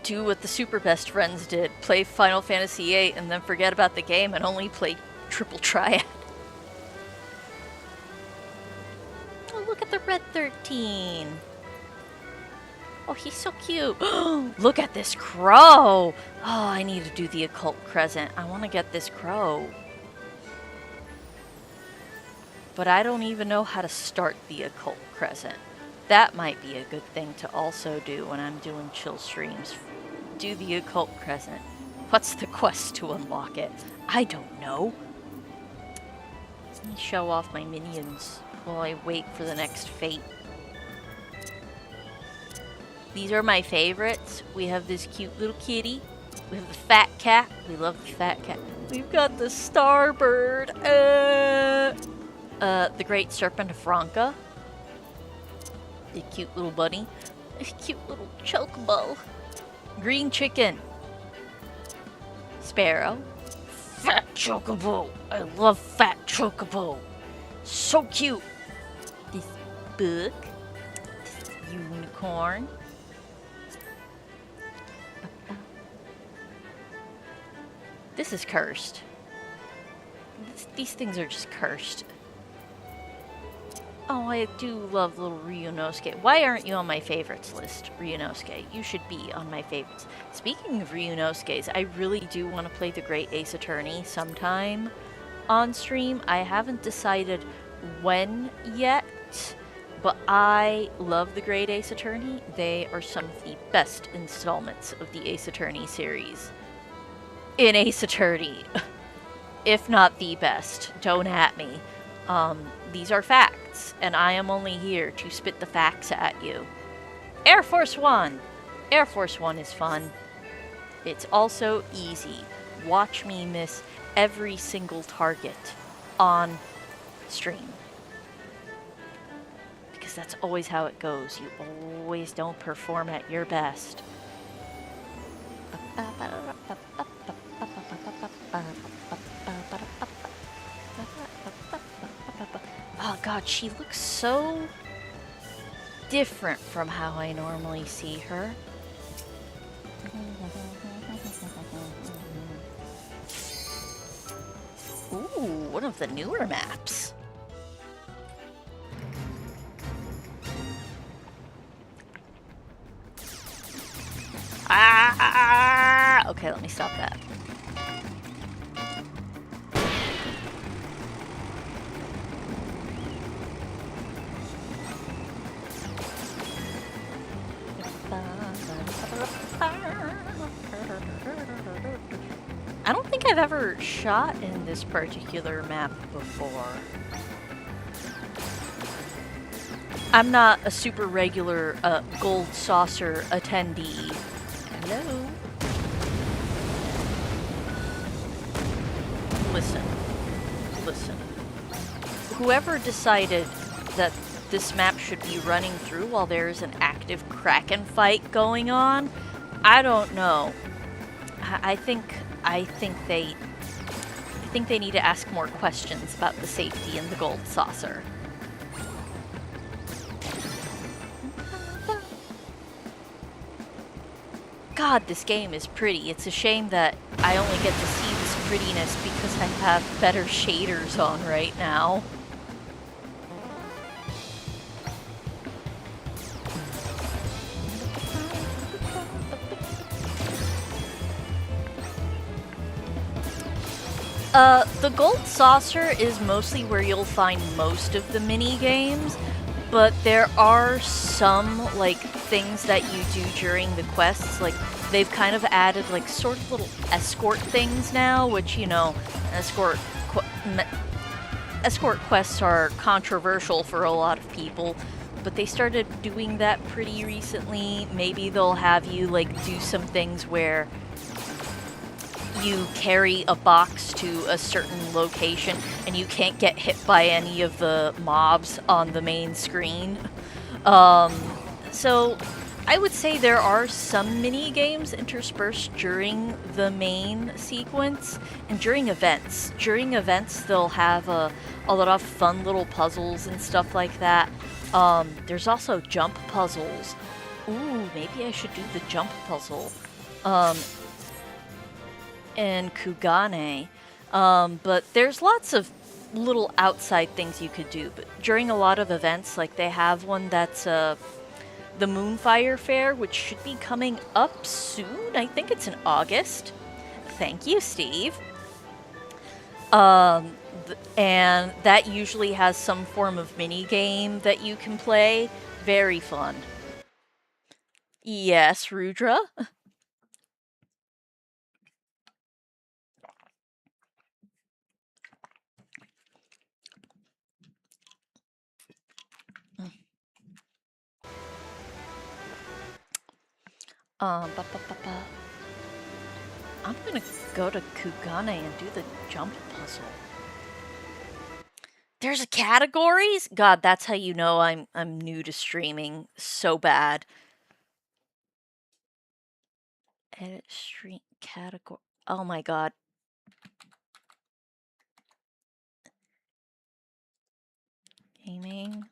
Do what the super best friends did. Play Final Fantasy VIII and then forget about the game and only play triple triad. Oh, look at the red 13. Oh, he's so cute. Look at this crow. Oh, I need to do the occult crescent. I want to get this crow. But I don't even know how to start the occult crescent. That might be a good thing to also do when I'm doing chill streams. Do the occult crescent. What's the quest to unlock it? I don't know. Let me show off my minions while I wait for the next fate. These are my favorites. We have this cute little kitty. We have the fat cat. We love the fat cat. We've got the starbird. The Great Serpent of Franca. The cute little bunny. A cute little chocobo. Green chicken. Sparrow. Fat chocobo. I love fat chocobo. So cute. This book. This unicorn. This is cursed. These things are just cursed. Oh, I do love little Ryunosuke. Why aren't you on my favorites list, Ryunosuke? You should be on my favorites. Speaking of Ryunosuke's, I really do want to play the Great Ace Attorney sometime on stream. I haven't decided when yet, but I love the Great Ace Attorney. They are some of the best installments of the Ace Attorney series in Ace Attorney. If not the best. Don't at me. These are facts, and I am only here to spit the facts at you. Air Force One! Air Force One is fun. It's also easy. Watch me miss every single target on stream. Because that's always how it goes. You always don't perform at your best. Oh god, she looks so different from how I normally see her. Ooh, one of the newer maps. Ah! Okay, let me stop that. I don't think I've ever shot in this particular map before. I'm not a super regular gold saucer attendee. Hello? Listen. Whoever decided that this map should be running through while there's an active Kraken fight going on, I don't know. I think they need to ask more questions about the safety in the gold saucer. God, this game is pretty. It's a shame that I only get to see this prettiness because I have better shaders on right now. The gold saucer is mostly where you'll find most of the mini games, but there are some, like, things that you do during the quests. Like, they've kind of added, like, sort of little escort things now, which, you know, escort quests are controversial for a lot of people, but they started doing that pretty recently. Maybe they'll have you, like, do some things where you carry a box to a certain location and you can't get hit by any of the mobs on the main screen. So I would say there are some mini games interspersed during the main sequence and during events. During events, they'll have a lot of fun little puzzles and stuff like that. There's also jump puzzles. Ooh, maybe I should do the jump puzzle. And Kugane, but there's lots of little outside things you could do. But during a lot of events, like they have one that's the Moonfire Fair, which should be coming up soon. I think it's in August. Thank you, Steve. And that usually has some form of mini game that you can play. Very fun. Yes, Rudra. I'm gonna go to Kugane and do the jump puzzle. There's categories? God, that's how you know I'm new to streaming so bad. Edit stream category. Oh my god. Gaming.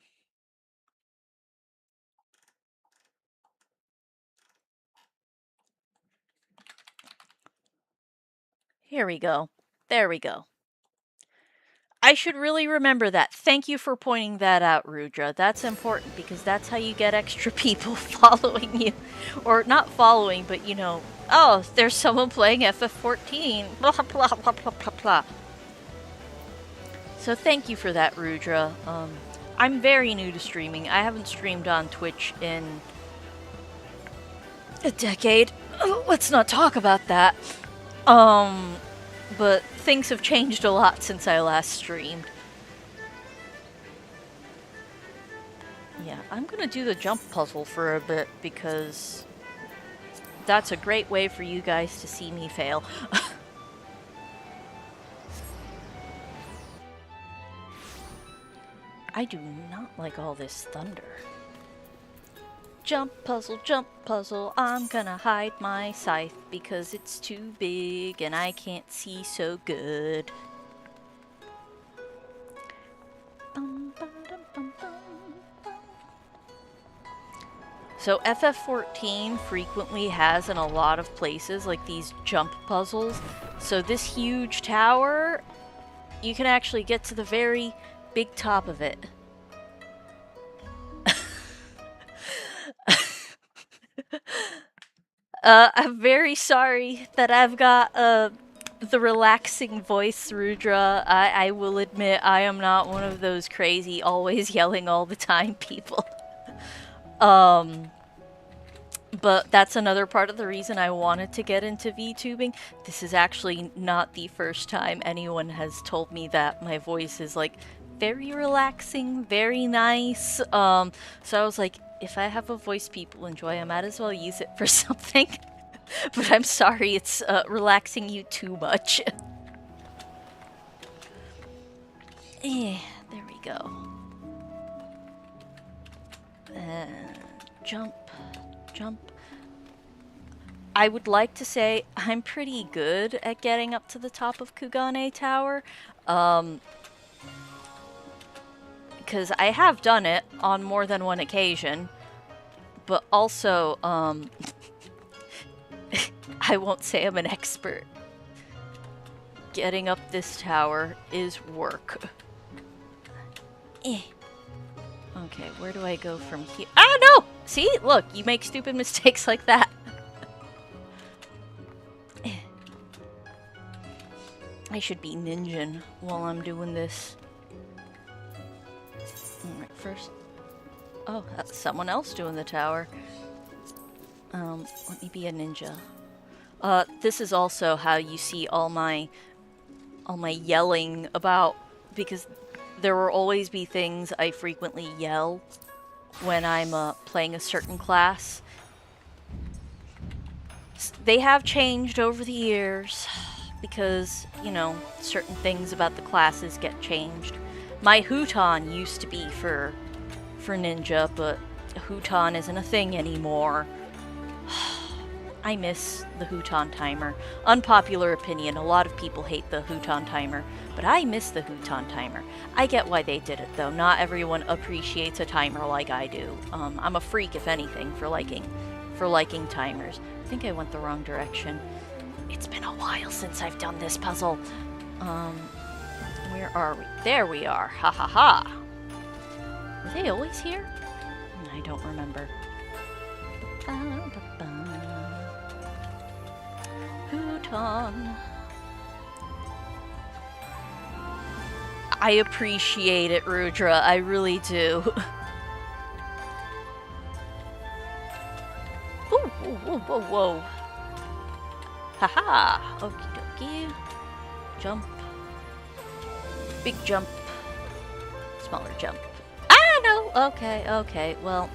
Here we go. There we go. I should really remember that. Thank you for pointing that out, Rudra. That's important because that's how you get extra people following you. Or not following, but you know, oh, there's someone playing FF14. Blah, blah, blah, blah, blah, blah. So thank you for that, Rudra. I'm very new to streaming. I haven't streamed on Twitch in a decade. Oh, let's not talk about that. But things have changed a lot since I last streamed. Yeah, I'm gonna do the jump puzzle for a bit because that's a great way for you guys to see me fail. I do not like all this thunder. Jump puzzle, I'm gonna hide my scythe because it's too big and I can't see so good. So FF14 frequently has in a lot of places like these jump puzzles. So this huge tower, you can actually get to the very big top of it. I'm very sorry that I've got the relaxing voice, Rudra. I will admit I am not one of those crazy, always yelling all the time people. But that's another part of the reason I wanted to get into VTubing. This is actually not the first time anyone has told me that my voice is like very relaxing, very nice. So I was like, if I have a voice people enjoy, I might as well use it for something. But I'm sorry, it's relaxing you too much. There we go. Jump. I would like to say I'm pretty good at getting up to the top of Kugane Tower. Because I have done it on more than one occasion. But also, I won't say I'm an expert. Getting up this tower is work. Okay, where do I go from here? Ah, no! See? Look, you make stupid mistakes like that. I should be ninjin while I'm doing this. Alright, first... Oh, that's someone else doing the tower. Let me be a ninja. This is also how you see all my yelling about, because there will always be things I frequently yell when I'm playing a certain class. They have changed over the years because, you know, certain things about the classes get changed. My Huton used to be for ninja, but Huton isn't a thing anymore. I miss the Huton timer. Unpopular opinion, a lot of people hate the Huton timer, but I miss the Huton timer. I get why they did it though. Not everyone appreciates a timer like I do. I'm a freak, if anything, for liking timers. I think I went the wrong direction. It's been a while since I've done this puzzle. Where are we? There we are. Ha ha ha. Were they always here? I don't remember. Huton. I appreciate it, Rudra. I really do. Ooh, whoa, whoa, whoa. Haha. Okie dokie. Jump. Big jump. Smaller jump. Ah, no. Okay. Well.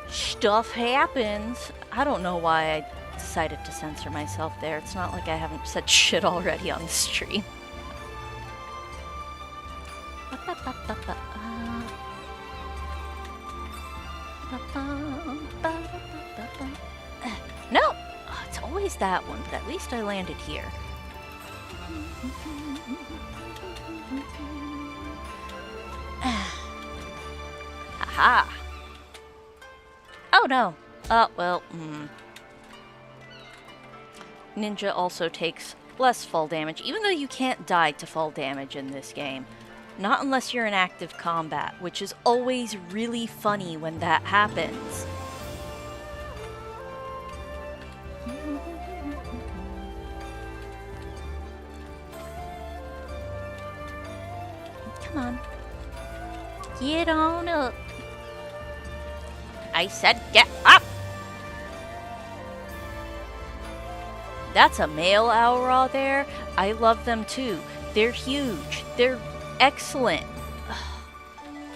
Stuff happens. I don't know why I decided to censor myself there. It's not like I haven't said shit already on the stream. No! Oh, it's always that one, but at least I landed here. Aha! Oh no! Oh, well, Ninja also takes less fall damage, even though you can't die to fall damage in this game. Not unless you're in active combat, which is always really funny when that happens. Come on. Get on up. I said get up! That's a male Aura there. I love them too. They're huge. They're excellent.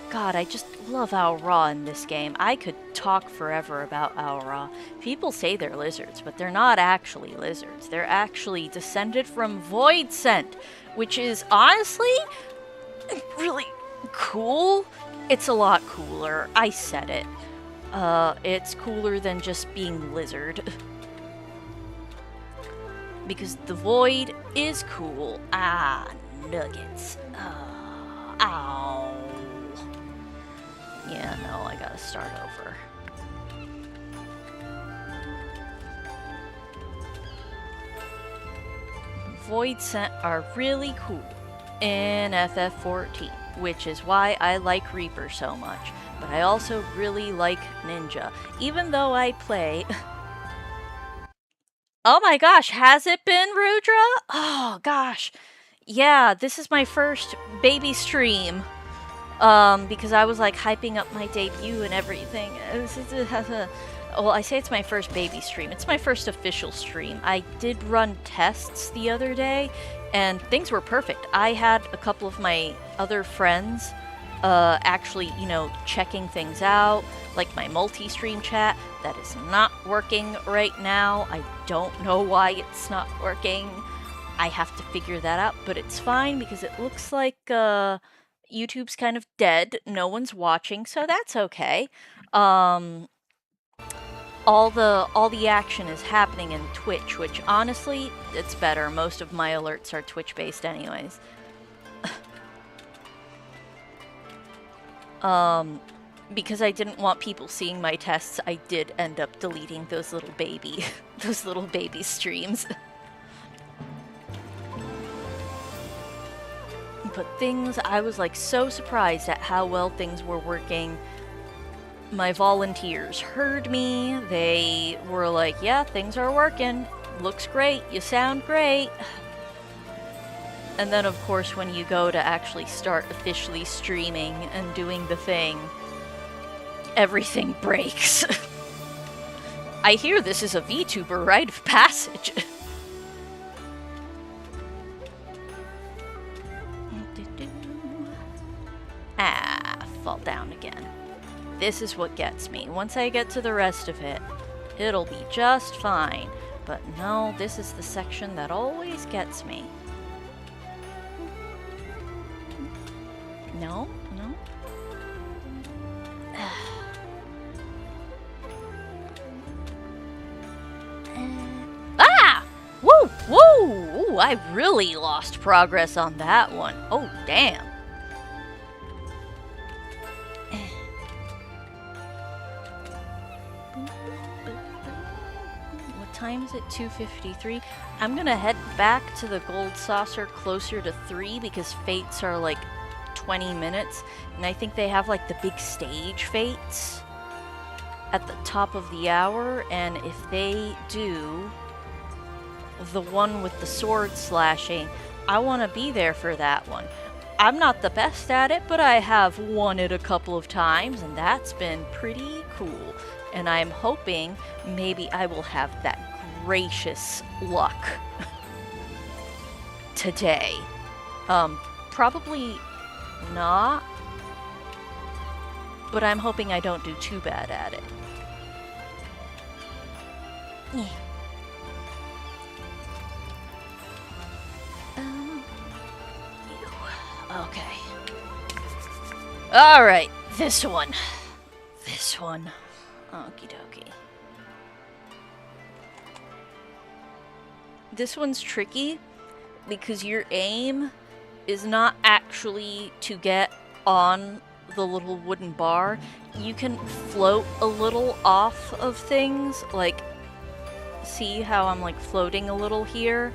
God, I just love Aura in this game. I could talk forever about Aura. People say they're lizards, but they're not actually lizards. They're actually descended from Void Scent, which is honestly really cool. It's a lot cooler. I said it. It's cooler than just being lizard. Because the Void is cool. Ah, nuggets. Ow. Yeah, no, I gotta start over. Void Scent are really cool in FF14, which is why I like Reaper so much. But I also really like Ninja, even though I play... Oh my gosh, has it been, Rudra? Oh gosh. Yeah, this is my first baby stream. Because I was like hyping up my debut and everything. Well, I say it's my first baby stream. It's my first official stream. I did run tests the other day, and things were perfect. I had a couple of my other friends actually, you know, checking things out, like my multi-stream chat. That is not working right now. I don't know why it's not working. I have to figure that out, but it's fine because it looks like YouTube's kind of dead. No one's watching, so that's okay. All the action is happening in Twitch, which honestly, it's better. Most of my alerts are Twitch-based anyways. Because I didn't want people seeing my tests, I did end up deleting those little baby streams. But I was like so surprised at how well things were working. My volunteers heard me. They were like, yeah, things are working. Looks great. You sound great. And then, of course, when you go to actually start officially streaming and doing the thing, everything breaks. I hear this is a VTuber rite of passage. Ah, fall down again. This is what gets me. Once I get to the rest of it, it'll be just fine. But no, this is the section that always gets me. No, no. Ah! Woo! Woo! Ooh, I really lost progress on that one. Oh, damn. What time is it? 2:53. I'm gonna head back to the gold saucer closer to 3 because fates are like 20 minutes, and I think they have like the big stage fates at the top of the hour, and if they do the one with the sword slashing, I want to be there for that one. I'm not the best at it, but I have won it a couple of times, and that's been pretty cool. And I'm hoping maybe I will have that gracious luck today. Probably not, but I'm hoping I don't do too bad at it. Yeah. Okay. Alright, this one. This one. Okie dokie. This one's tricky because your aim is not actually to get on the little wooden bar. You can float a little off of things, like, see how I'm like floating a little here?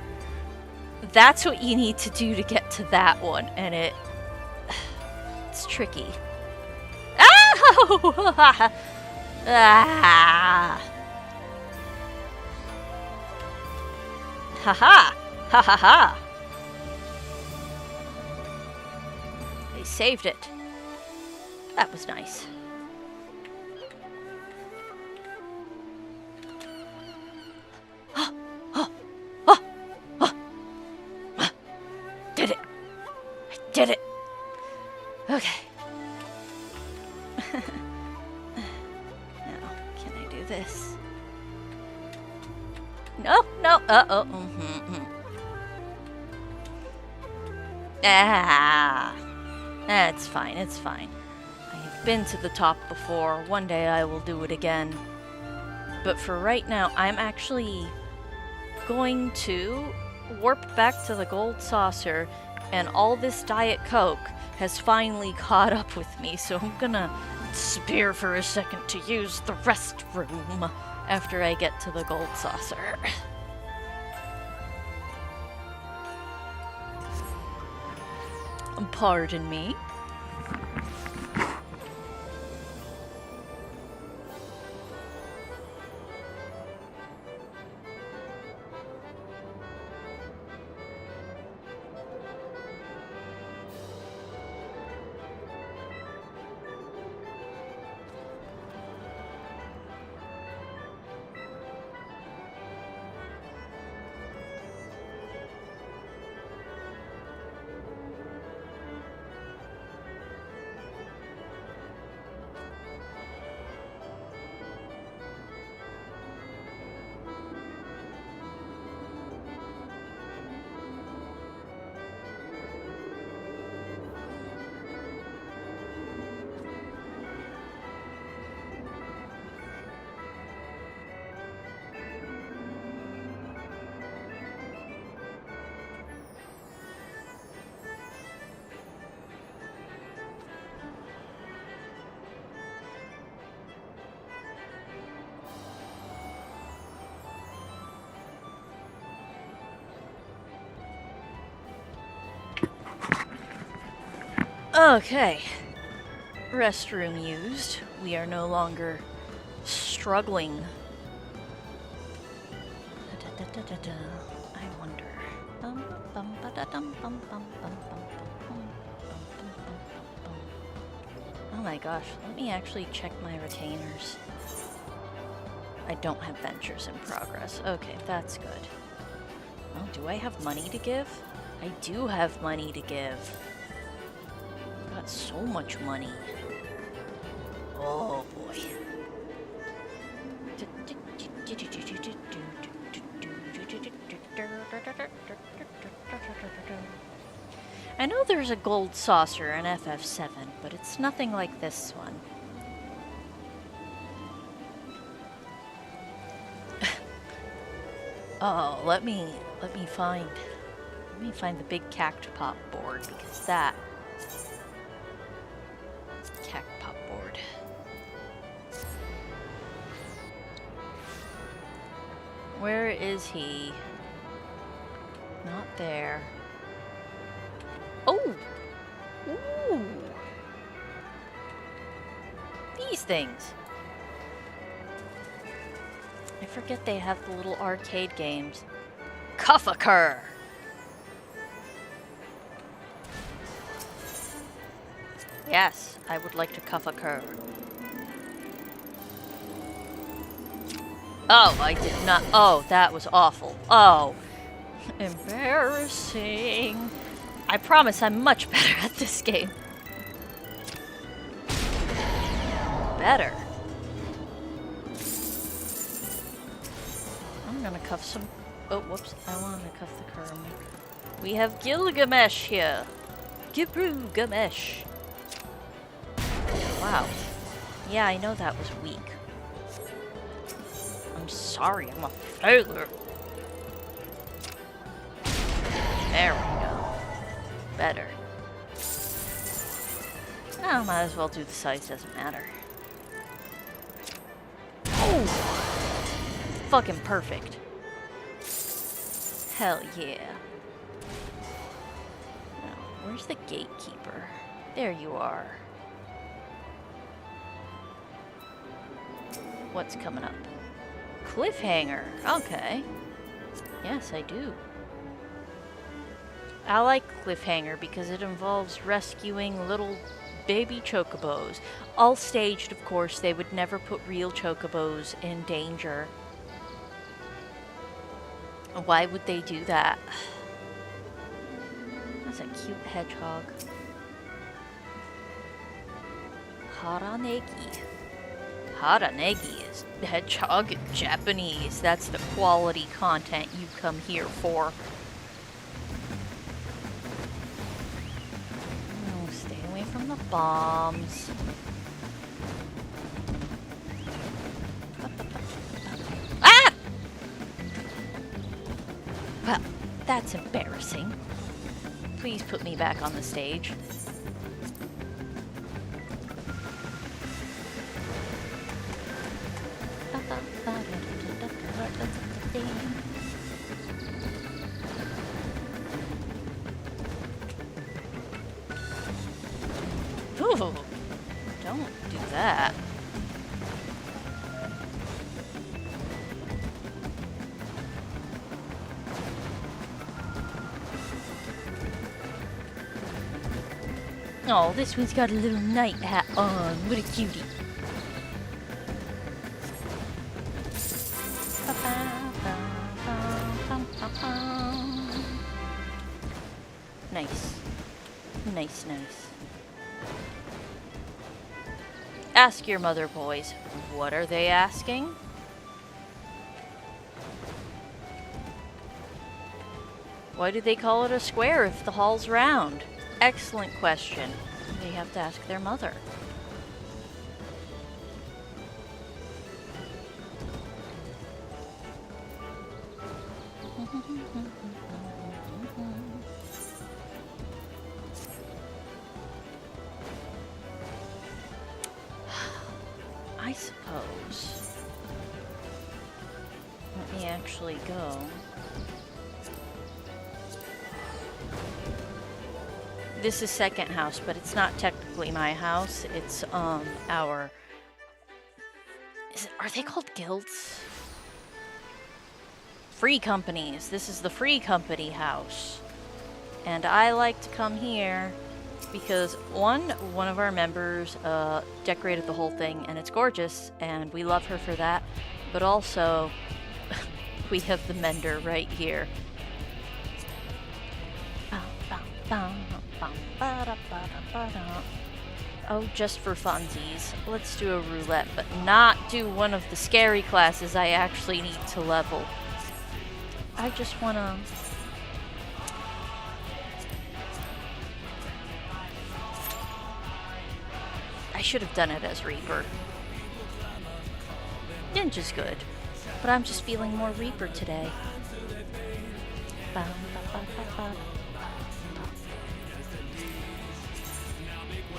That's what you need to do to get to that one, and it's tricky. Ah! Ah! Ha ha! Ha ha ha! They saved it. That was nice. Did it! I did it! Okay. Now, can I do this? No, no, uh-oh. Ah! It's fine, it's fine. I have been to the top before. One day I will do it again. But for right now, I'm actually going to warp back to the gold saucer, and all this Diet Coke has finally caught up with me, so I'm gonna disappear for a second to use the restroom after I get to the gold saucer. Pardon me. Okay. Restroom used. We are no longer struggling. I wonder. Oh my gosh, let me actually check my retainers. I don't have ventures in progress. Okay, that's good. Oh, do I have money to give? I do have money to give. Got so much money. Oh boy. I know there's a gold saucer in FF7, but it's nothing like this one. Oh, let me find the big cactopop board, because that cactopop board. Where is he? Not there. Oh! Ooh! These things! I forget they have the little arcade games. Cuff-a-cur! Yes, I would like to cuff a cur. Oh, I did not. Oh, that was awful. Oh, embarrassing. I promise I'm much better at this game. Better. I'm gonna cuff some. Oh, whoops. I wanted to cuff the cur. We have Gilgamesh here. Gilgamesh. wow. Yeah, I know that was weak. I'm sorry, I'm a failure. There we go. Better. Oh, might as well do the size, doesn't matter. Oh! Fucking perfect. Hell yeah. Now, where's the gatekeeper? There you are. What's coming up? Cliffhanger. Okay. Yes, I do. I like Cliffhanger because it involves rescuing little baby chocobos. All staged, of course. They would never put real chocobos in danger. Why would they do that? That's a cute hedgehog. Haranegi. Haranegi is hedgehog in Japanese. That's the quality content you come here for. Oh, stay away from the bombs. Ah! Well, that's embarrassing. Please put me back on the stage. Ooh, don't do that. Oh, this one's got a little night hat on. What a cutie. Nice. Nice, nice. Ask your mother, boys. What are they asking? Why do they call it a square if the hall's round? Excellent question. They have to ask their mother. I suppose. Let me actually go. This is second house, but it's not technically my house. It's our. Are they called guilds? Free companies. This is the free company house, and I like to come here because one of our members decorated the whole thing, and it's gorgeous, and we love her for that. But also, we have the mender right here. Oh, just for funsies. Let's do a roulette, but not do one of the scary classes I actually need to level. I just wanna... I should have done it as Reaper. Ninja's good, but I'm just feeling more Reaper today.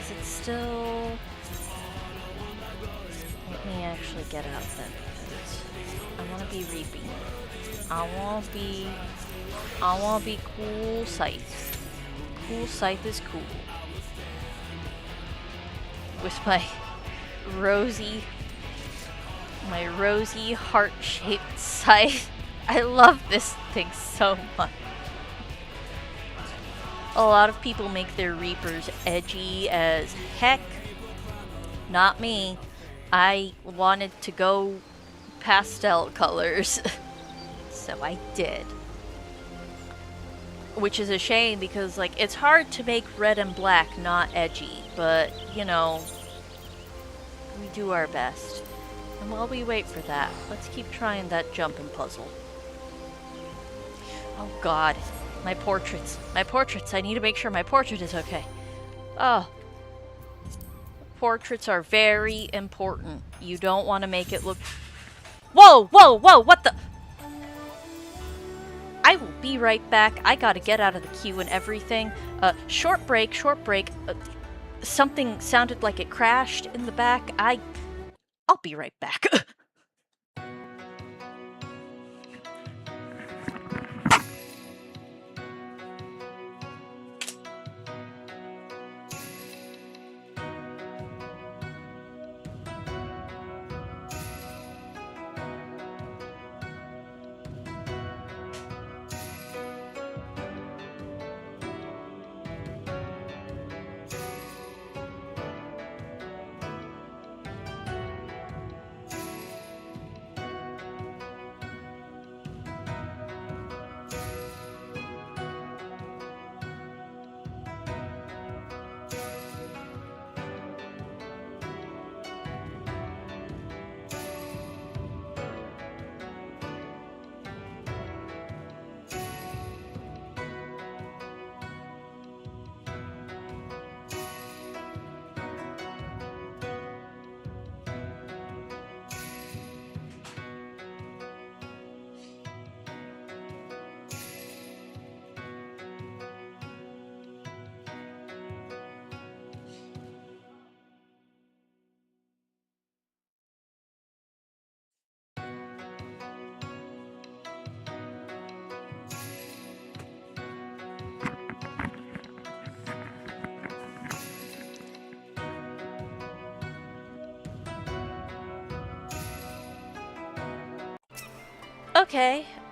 Is it still... Let me actually get out then. I want to be reaping. I want to be cool scythe. Cool scythe is cool. With my rosy heart-shaped scythe. I love this thing so much. A lot of people make their Reapers edgy as heck. Not me. I wanted to go pastel colors. So I did. Which is a shame because, like, it's hard to make red and black not edgy. But, you know, we do our best. And while we wait for that, let's keep trying that jumping puzzle. Oh god. My portraits. My portraits. I need to make sure my portrait is okay. Oh. Self-portraits are very important. You don't want to make it look... Whoa, whoa, whoa, what the... I will be right back. I gotta get out of the queue and everything. Short break, short break. Something sounded like it crashed in the back. I'll be right back.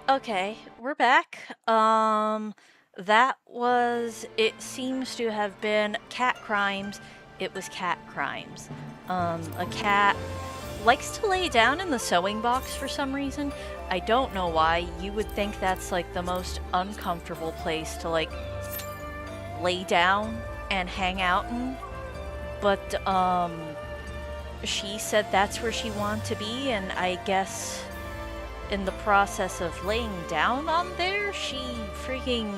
Okay, we're back. That was, it seems to have been cat crimes. It was cat crimes. A cat likes to lay down in the sewing box for some reason. I don't know why. You would think that's like the most uncomfortable place to like lay down and hang out in. But, she said that's where she wanted to be, and I guess in the process of laying down on there, she freaking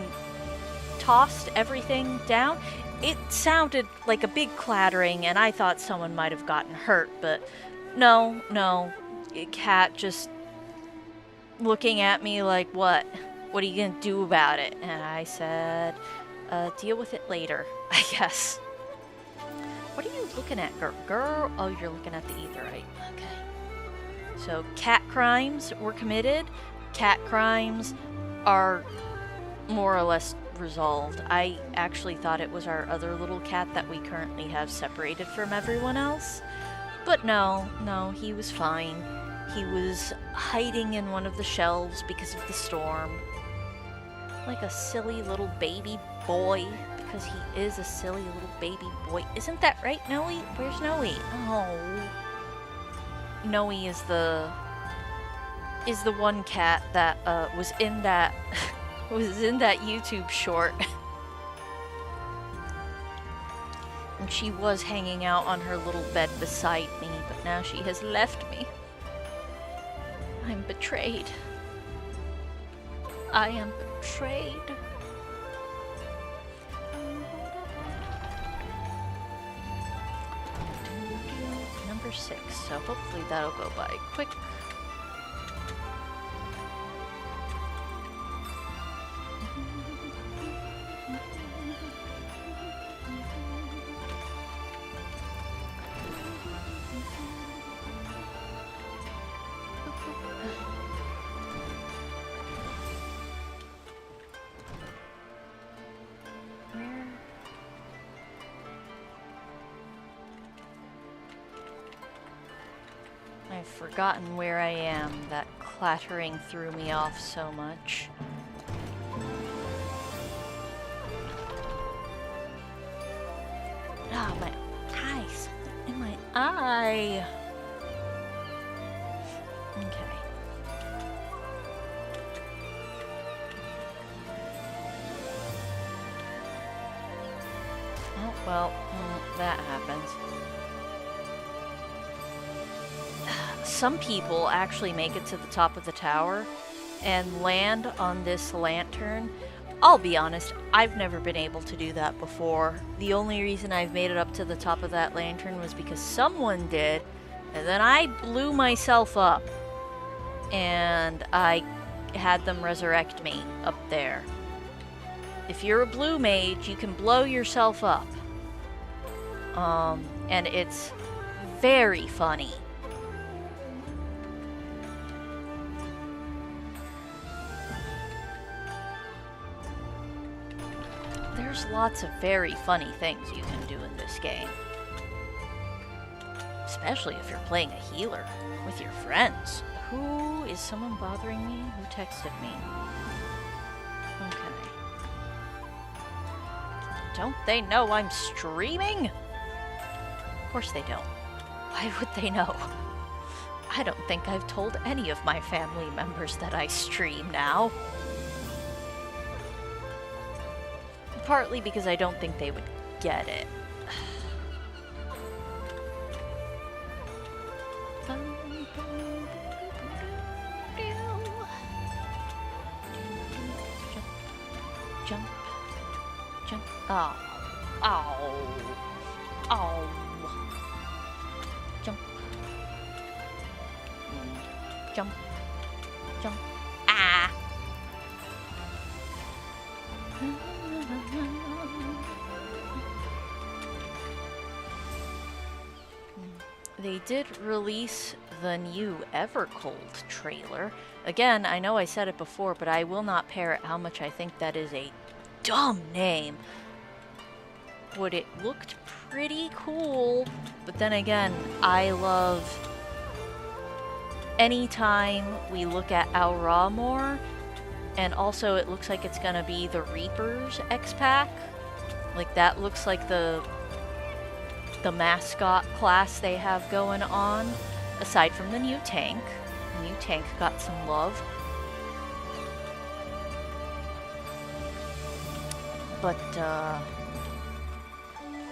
tossed everything down. It sounded like a big clattering, and I thought someone might have gotten hurt, but no. Cat just looking at me like, what? What are you gonna do about it? And I said, deal with it later, I guess. What are you looking at, girl? Oh, you're looking at the etherite. Okay. So, cat crimes were committed. Cat crimes are more or less resolved. I actually thought it was our other little cat that we currently have separated from everyone else. But no, he was fine. He was hiding in one of the shelves because of the storm. Like a silly little baby boy. Because he is a silly little baby boy. Isn't that right, Noe? Where's Noe? Oh. Noe is the one cat that was in that YouTube short. And she was hanging out on her little bed beside me, but now she has left me. I'm betrayed. I am betrayed. Number 6, so hopefully that'll go by quick. I've forgotten where I am. That clattering threw me off so much. Ah, my eyes. In my eye. Okay. Oh, well, that happens. Some people actually make it to the top of the tower and land on this lantern I'll be honest, I've never been able to do that before. The only reason I've made it up to the top of that lantern was because someone did, and then I blew myself up. And I had them resurrect me up there. If you're a blue mage, you can blow yourself up. And it's very funny. There's lots of very funny things you can do in this game. Especially if you're playing a healer with your friends. Who is someone bothering me? Who texted me? Okay. Don't they know I'm streaming? Of course they don't. Why would they know? I don't think I've told any of my family members that I stream now. Partly because I don't think they would get it. Jump. Jump. Oh. Ow. Ow. Jump. Jump. Jump. Ah. They did release the new Evercold trailer. Again, I know I said it before, but I will not parrot how much I think that is a dumb name. But it looked pretty cool. But then again, I love anytime we look at Aura more, and also it looks like it's gonna be the Reaper's X-Pack. Like that looks like the mascot class they have going on, aside from the new tank. The new tank got some love. But,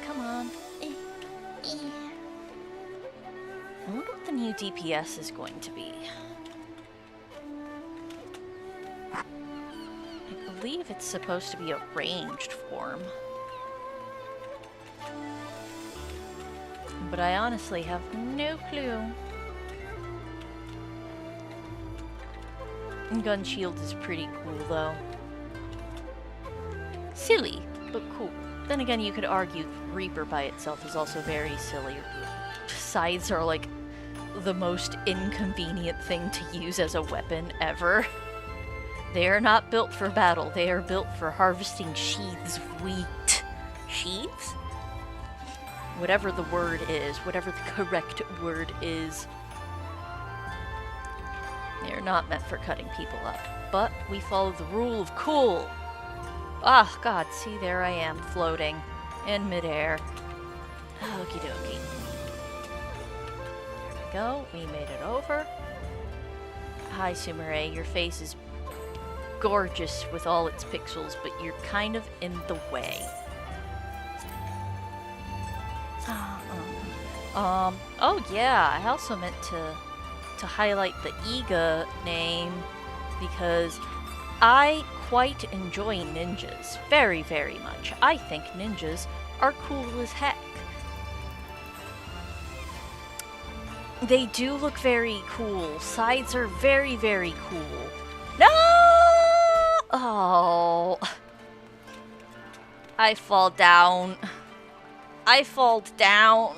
come on. I wonder what the new DPS is going to be. I believe it's supposed to be a ranged form. But I honestly have no clue. Gun shield is pretty cool, though. Silly, but cool. Then again, you could argue Reaper by itself is also very silly. Scythes are like the most inconvenient thing to use as a weapon ever. They are not built for battle. They are built for harvesting sheaths of wheat. Sheaths? Whatever the word is, whatever the correct word is. They're not meant for cutting people up. But we follow the rule of cool. Ah, God, see, there I am, floating in midair. Okie dokie. There we go, we made it over. Hi, Sumire, your face is gorgeous with all its pixels, but you're kind of in the way. Oh yeah, I also meant to highlight the Iga name because I quite enjoy ninjas very, very much. I think ninjas are cool as heck. They do look very cool. Scythes are very, very cool. No! Oh. I fall down. I fall down.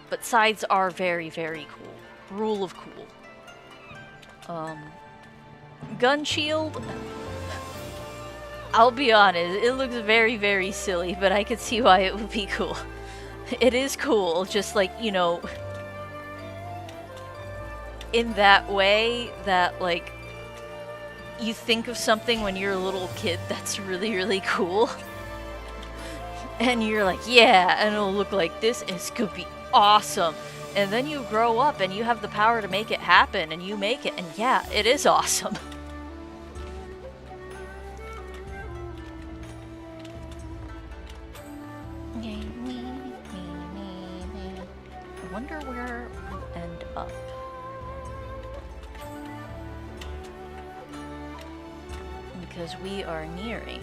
But scythes are very, very cool. Rule of cool. Gun shield. I'll be honest, it looks very, very silly, but I could see why it would be cool. It is cool, just like, you know, in that way that, like, you think of something when you're a little kid that's really, really cool. And you're like, yeah, and it'll look like this, and it's gonna be awesome. And then you grow up and you have the power to make it happen, and you make it, and yeah, it is awesome. I wonder where we'll end up. because we are nearing.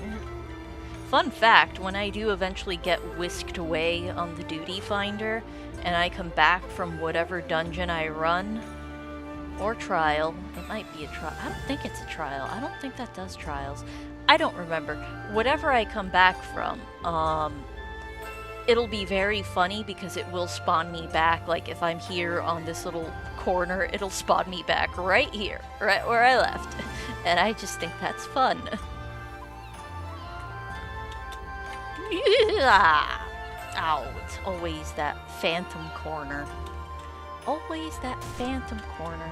Fun fact, when I do eventually get whisked away on the duty finder, and I come back from whatever dungeon I run, or trial, it might be a trial, I don't think it's a trial, I don't think that does trials, I don't remember, whatever I come back from, it'll be very funny because it will spawn me back, like if I'm here on this little corner, it'll spawn me back right here, right where I left, and I just think that's fun. Ow, it's always that phantom corner. Always that phantom corner.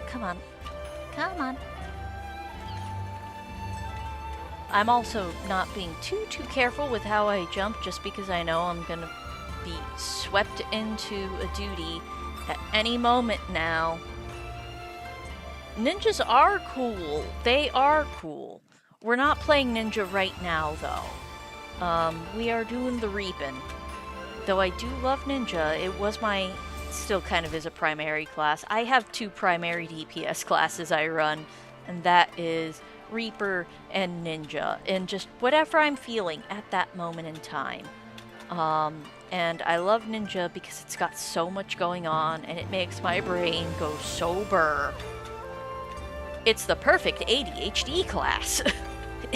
Come on. Come on. I'm also not being too careful with how I jump just because I know I'm gonna be swept into a duty at any moment now. Ninjas are cool. They are cool. We're not playing ninja right now, though. We are doing the reaping. Though I do love ninja, it was my... still kind of is a primary class. I have 2 primary DPS classes I run, and that is Reaper and Ninja, and just whatever I'm feeling at that moment in time. And I love Ninja because it's got so much going on, and it makes my brain go sober. It's the perfect ADHD class,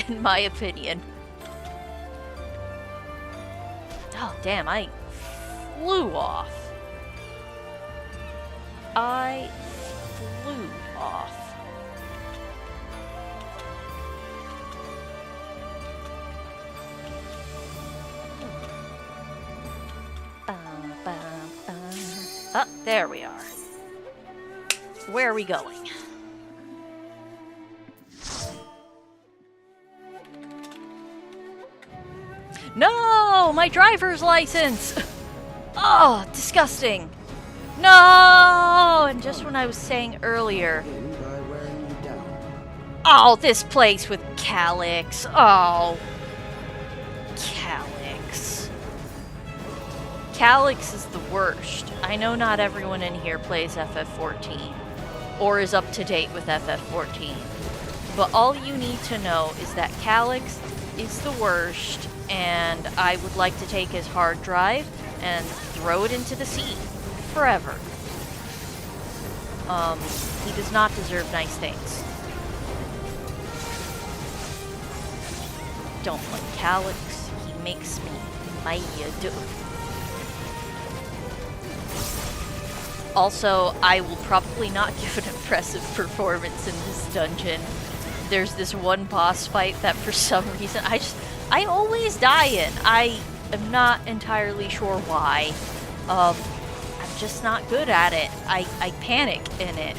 in my opinion. Oh, damn, I flew off. I flew off. Oh, there we are. Where are we going? No! My driver's license! Oh, disgusting. No! And just when I was saying earlier... Oh, this place with Calyx. Oh. Calyx. Calyx is the worst. I know not everyone in here plays FF14. Or is up to date with FF14. But all you need to know is that Calyx is the worst, and I would like to take his hard drive and throw it into the sea. Forever. He does not deserve nice things. Don't like Calyx. He makes me mad. Also, I will probably not give an impressive performance in this dungeon. There's this one boss fight that for some reason I always die in. I am not entirely sure why. I'm just not good at it. I panic in it.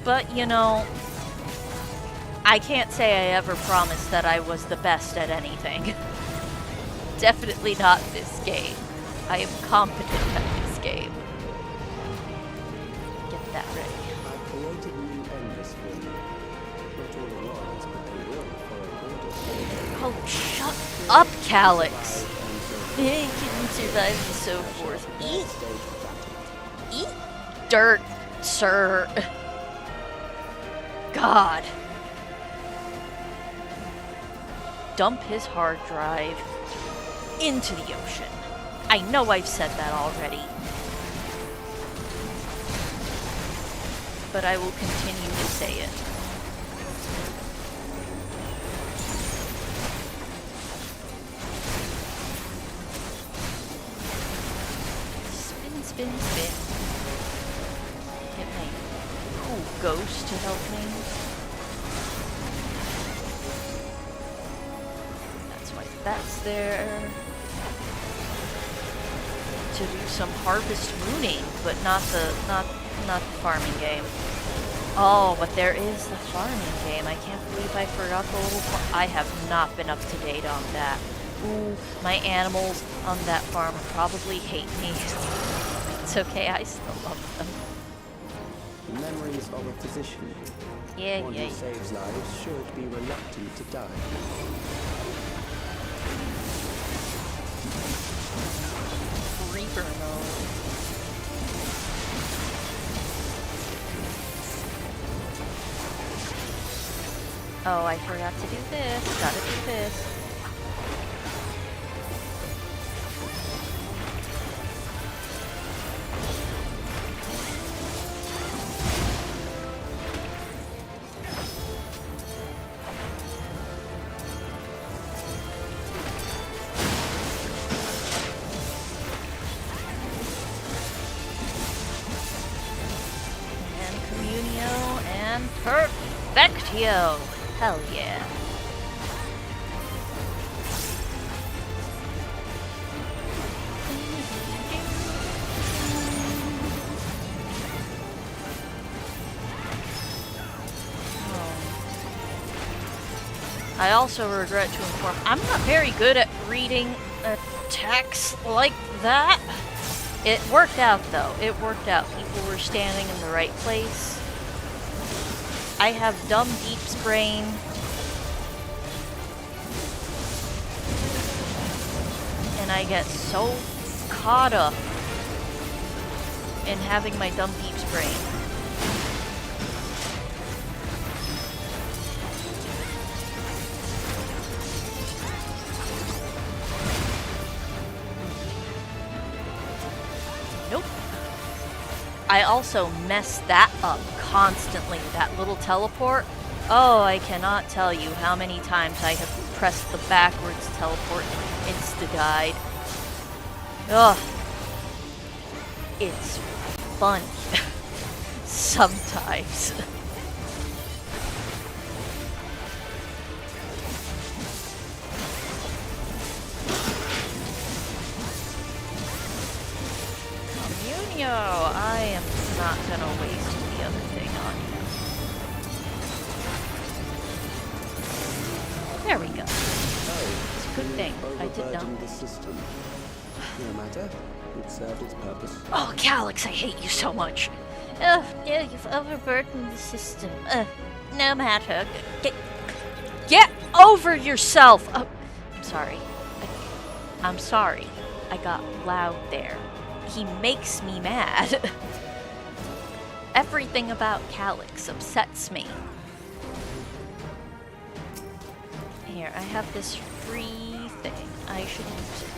But, you know, I can't say I ever promised that I was the best at anything. Definitely not this game. I am competent at this game. Get that ready. I created new endless for you. Not all at once, but they will follow orders. Oh, shut up, Calyx! He can survive and so forth. Eat dirt, sir. God. Dump his hard drive into the ocean. I know I've said that already. But I will continue to say it. Spin, spin, spin. Get my cool ghost to help me. That's why that's there. To do some harvest mooning, but not the farming game. Oh, but there is the farming game. I can't believe I forgot the little I have not been up to date on that. Ooh, my animals on that farm probably hate me. It's okay, I still love them. Memories of a physician. Yeah. One who saves lives should be reluctant to die. Reaper mode. Oh, I forgot to do this. Gotta do this. And Communio and Perfectio. Hell yeah. I also regret to inform I'm not very good at reading text like that. It worked out though. It worked out. People were standing in the right place. I have dumb deep's brain. And I get so caught up in having my dumb deep's brain. Nope. I also mess that up constantly, that little teleport. Oh, I cannot tell you how many times I have pressed the backwards teleport and insta-died. Ugh. It's fun. Sometimes. I am not gonna waste the other thing on you. There we go. It's a good thing. I did not. The system. No matter. It served its purpose. Oh, Calyx, I hate you so much. Yeah, you've overburdened the system. No matter. Get over yourself! Oh, I'm sorry. I'm sorry. I got loud there. He makes me mad. Everything about Calyx upsets me. Here, I have this free thing. I should use it.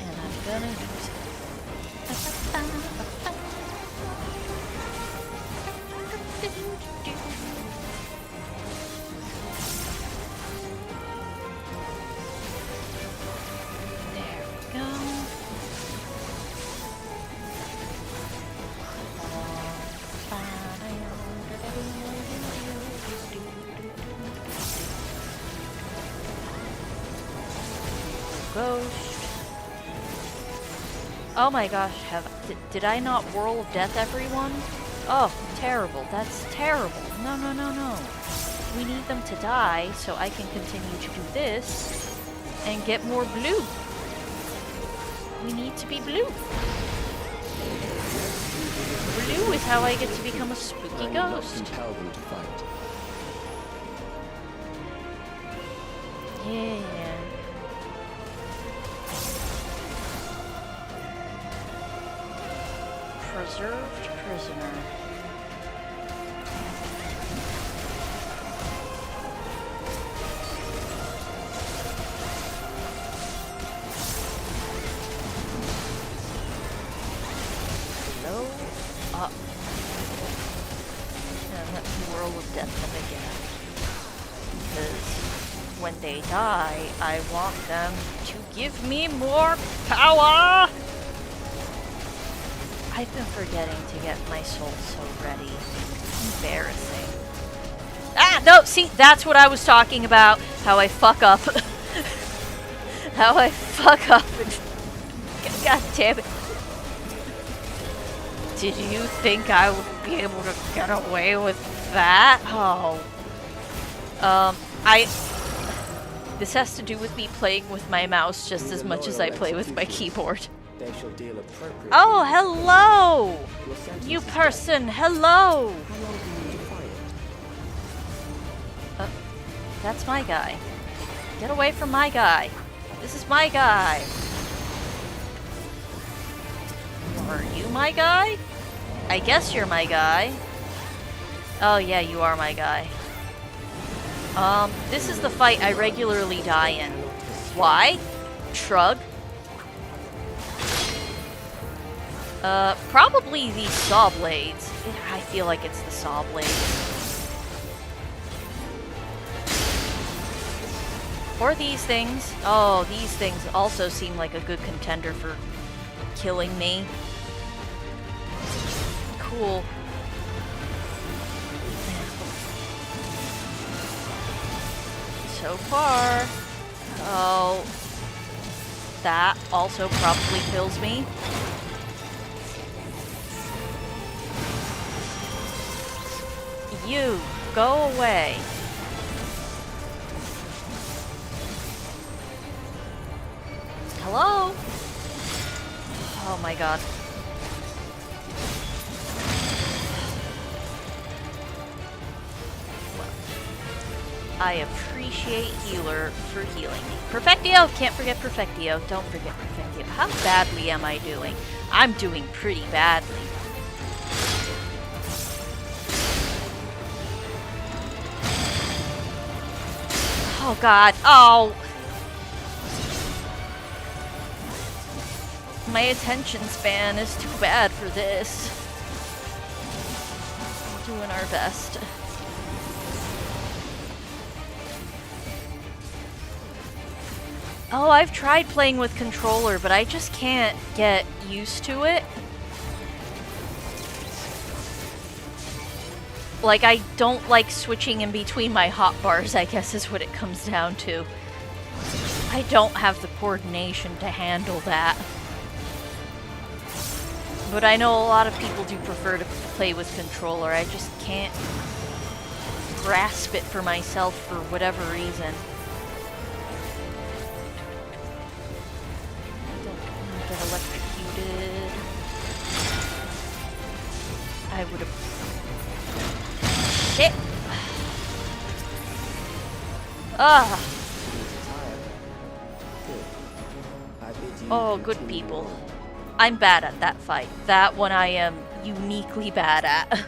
And I'm gonna use it. There we go. Ghost. Oh my gosh, did I not Whirl of Death everyone? Oh, terrible. That's terrible. No, no, no, no. We need them to die so I can continue to do this and get more blue. We need to be blue. Blue is how I get to become a spooky ghost. Compel them to fight. Yeah. Preserved prisoner. Blow up. And let me Whirl of Death them again. Because when they die, I want them to give me more power! I've been forgetting to get my soul so ready. Embarrassing. Ah, no, see, that's what I was talking about. How I fuck up. How I fuck up. God damn it. Did you think I would be able to get away with that? Oh. This has to do with me playing with my mouse just as much as I play with my keyboard. They shall deal appropriately. Oh, hello! You person, hello! How long can you defy it? That's my guy. Get away from my guy. This is my guy. Are you my guy? I guess you're my guy. Oh yeah, you are my guy. This is the fight I regularly die in. Why? Shrug. Probably these saw blades. I feel like it's the saw blades. Or these things. Oh, these things also seem like a good contender for killing me. Cool. So far. Oh. That also probably kills me. You, go away. Hello? Oh my god. I appreciate Healer for healing me. Perfectio! Can't forget Perfectio. Don't forget Perfectio. How badly am I doing? I'm doing pretty badly. Oh god. Oh! My attention span is too bad for this. We're doing our best. Oh, I've tried playing with controller, but I just can't get used to it. Like, I don't like switching in between my hotbars, I guess is what it comes down to. I don't have the coordination to handle that. But I know a lot of people do prefer to play with controller. I just can't grasp it for myself for whatever reason. I don't want to get electrocuted. I would have... Shit! Ah! Oh, good people. I'm bad at that fight. That one I am uniquely bad at.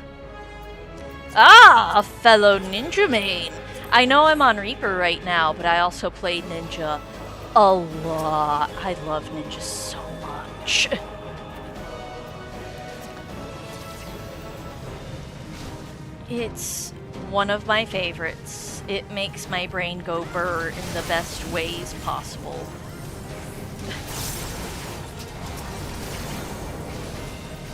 Ah, a fellow ninja main. I know I'm on Reaper right now, but I also played ninja a lot. I love ninja so much. It's one of my favorites. It makes my brain go burr in the best ways possible.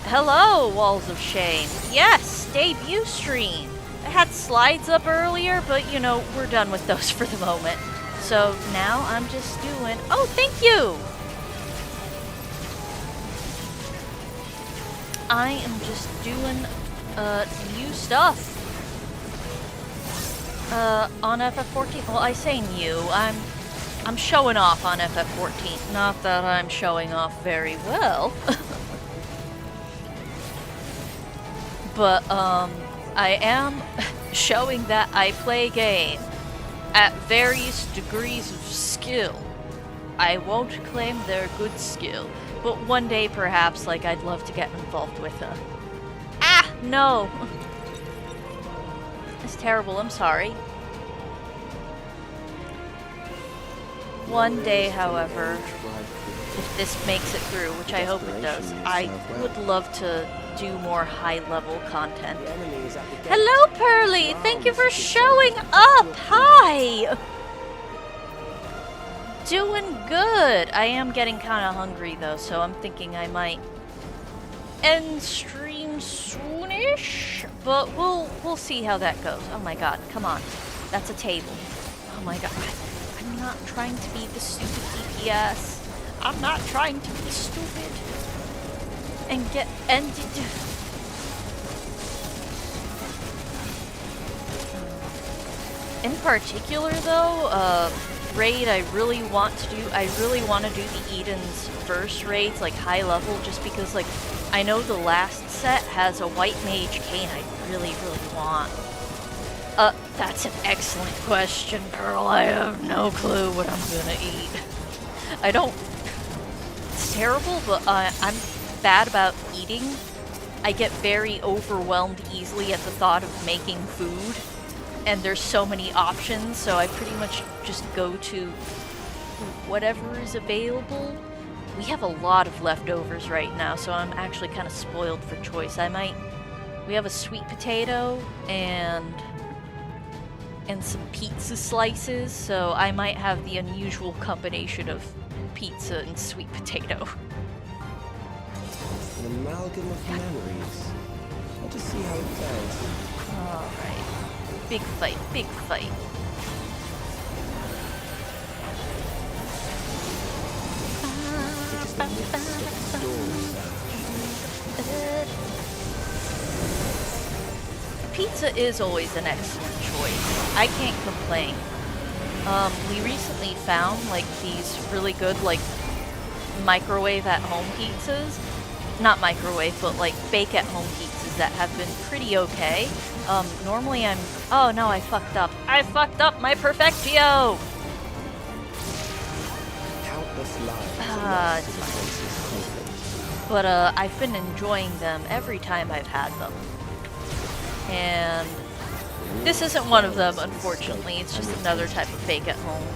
Hello, Walls of Shame. Yes, debut stream. I had slides up earlier, but you know, we're done with those for the moment. So now I'm just doing... Oh, thank you! I am just doing new stuff. On FF14. Well, I say new. I'm showing off on FF14. Not that I'm showing off very well. But, I am showing that I play game at various degrees of skill. I won't claim they're good skill, but one day perhaps, like, I'd love to get involved with a... Ah! No! It's terrible, I'm sorry. One day, however, if this makes it through, which I hope it does, I would love to do more high-level content. Hello, Pearly! Thank you for showing up! Hi! Doing good! I am getting kind of hungry, though, so I'm thinking I might end stream soonish, but we'll see how that goes. Oh my god, come on. That's a table. Oh my god. I'm not trying to be the stupid DPS. I'm not trying to be stupid. And get ended. In particular, though, raid I really want to do the Eden's first raids, like high level, just because, like, I know the last set has a white mage cane I really, really want. That's an excellent question, Pearl. I have no clue what I'm gonna eat. I don't... It's terrible, but I'm bad about eating. I get very overwhelmed easily at the thought of making food. And there's so many options, so I pretty much just go to whatever is available. We have a lot of leftovers right now, so I'm actually kind of spoiled for choice. We have a sweet potato and some pizza slices, so I might have the unusual combination of pizza and sweet potato. An amalgam of memories. Let us see how it fares. Alright. Big fight, big fight. It is the midst of storms. Pizza is always an excellent choice. I can't complain. We recently found like these really good like microwave at home pizzas. Not microwave, but like bake at home pizzas that have been pretty okay. Normally oh no, I fucked up. I fucked up my Perfectio! Countless lives Ah, lost it's to the faceless conflict. But I've been enjoying them every time I've had them. And this isn't one of them, unfortunately. It's just another type of bake at home.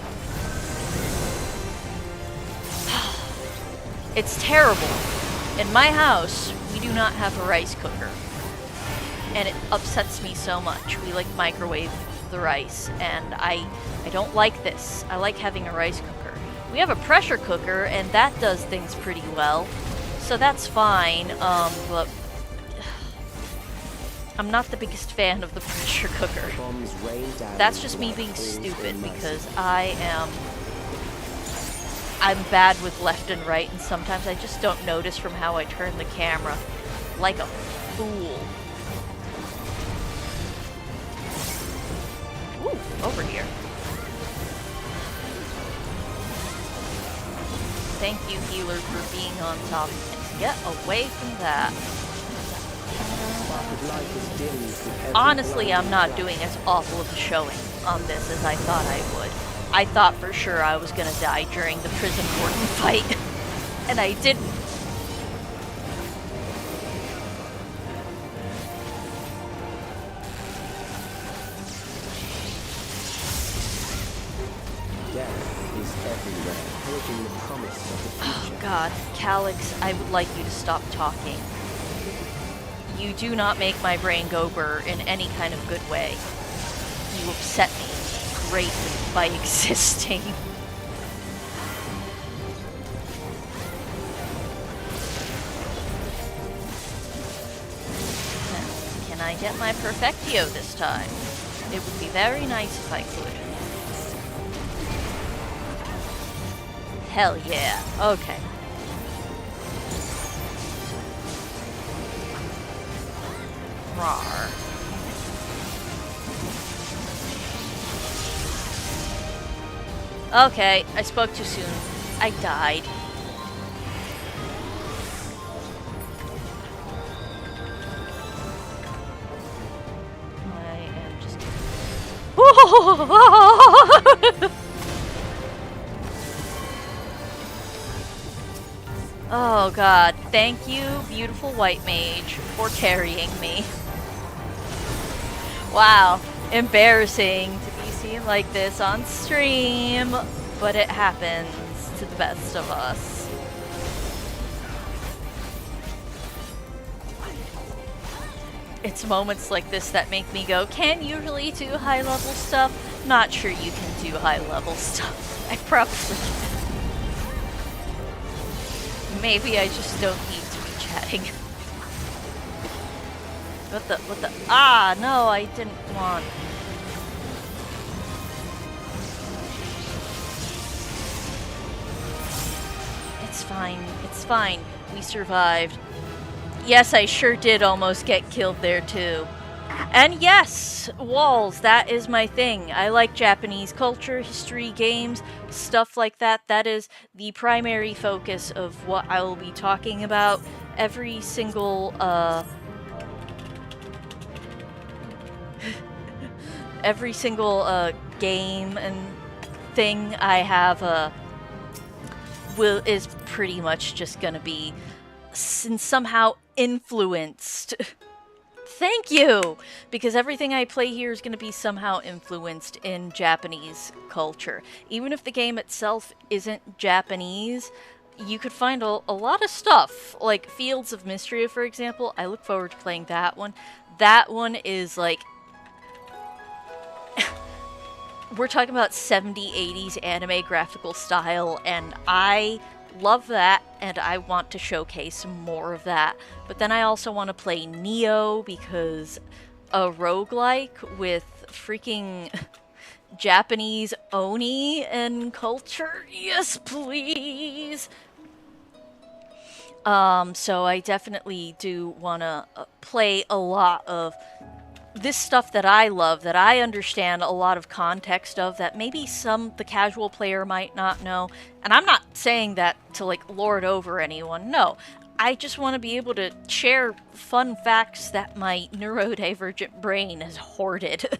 It's terrible. In my house, we do not have a rice cooker. And it upsets me so much. We like microwave the rice, and I don't like this. I like having a rice cooker. We have a pressure cooker, and that does things pretty well. So that's fine, but I'm not the biggest fan of the pressure cooker. Bombs rained down That's just me like being calls for stupid mercy. because I'm bad with left and right, and sometimes I just don't notice from how I turn the camera. Like a fool. Ooh, over here. Thank you, healer, for being on top. Get away from that. But light is dimmed with every Honestly, I'm blinding not flash. doing as awful of a showing on this as I thought I would. I thought for sure I was gonna die during the prison warden fight, and I didn't. Death is everywhere, heralding the promise of the future. Oh God, Calyx, I would like you to stop talking. You do not make my brain go burr in any kind of good way. You upset me greatly by existing. Now, can I get my Perfectio this time? It would be very nice if I could. Hell yeah. Okay. Rawr. Okay, I spoke too soon. I died. I am just... Oh God, thank you, beautiful white mage, for carrying me. Wow, embarrassing to be seen like this on stream, but it happens to the best of us. It's moments like this that make me go, can you really do high level stuff? Not sure you can do high level stuff. I probably can. Maybe I just don't need to be chatting. What the, ah, no, I didn't want. It's fine, it's fine. We survived. Yes, I sure did almost get killed there too. And yes, walls, that is my thing. I like Japanese culture, history, games, stuff like that. That is the primary focus of what I will be talking about. Every single, Every single game and thing I have is pretty much just gonna be somehow influenced. Thank you! Because everything I play here is going to be somehow influenced in Japanese culture. Even if the game itself isn't Japanese, you could find a lot of stuff. Like Fields of Mystery, for example. I look forward to playing that one. That one is like... we're talking about 70s, 80s anime graphical style, and I love that, and I want to showcase more of that. But then I also want to play Neo, because a roguelike with freaking Japanese Oni and culture, yes please! So I definitely do want to play a lot of this stuff that I love, that I understand a lot of context of, that maybe the casual player might not know. And I'm not saying that to like lord over anyone, no. I just want to be able to share fun facts that my neurodivergent brain has hoarded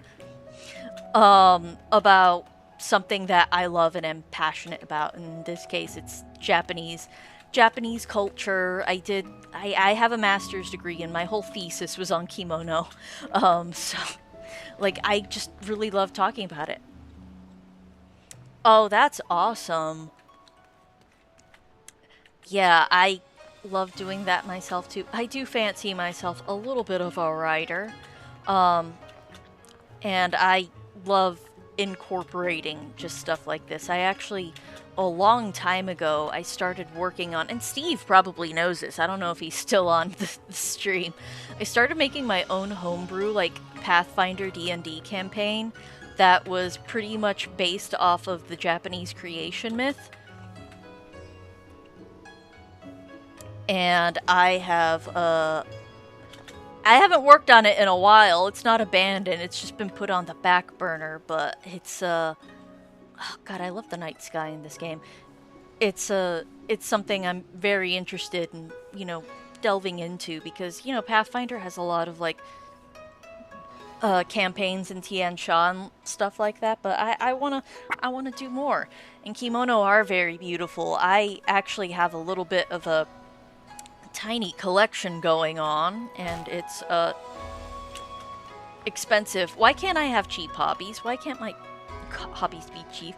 about something that I love and am passionate about. In this case, it's Japanese culture. I have a master's degree and my whole thesis was on kimono. So like I just really love talking about it. Oh, that's awesome. Yeah, I love doing that myself too. I do fancy myself a little bit of a writer. Um, and I love incorporating just stuff like this. I actually, a long time ago, I started working on, and Steve probably knows this, I don't know if he's still on the stream. I started making my own homebrew, like, Pathfinder D&D campaign that was pretty much based off of the Japanese creation myth. And I haven't worked on it in a while. It's not abandoned. It's just been put on the back burner, but it's oh god, I love the night sky in this game. It's something I'm very interested in, you know, delving into, because, you know, Pathfinder has a lot of like campaigns in Tian Sha and stuff like that, but I wanna do more. And kimono are very beautiful. I actually have a little bit of a tiny collection going on, and it's expensive. Why can't I have cheap hobbies? Why can't my hobbies be cheap?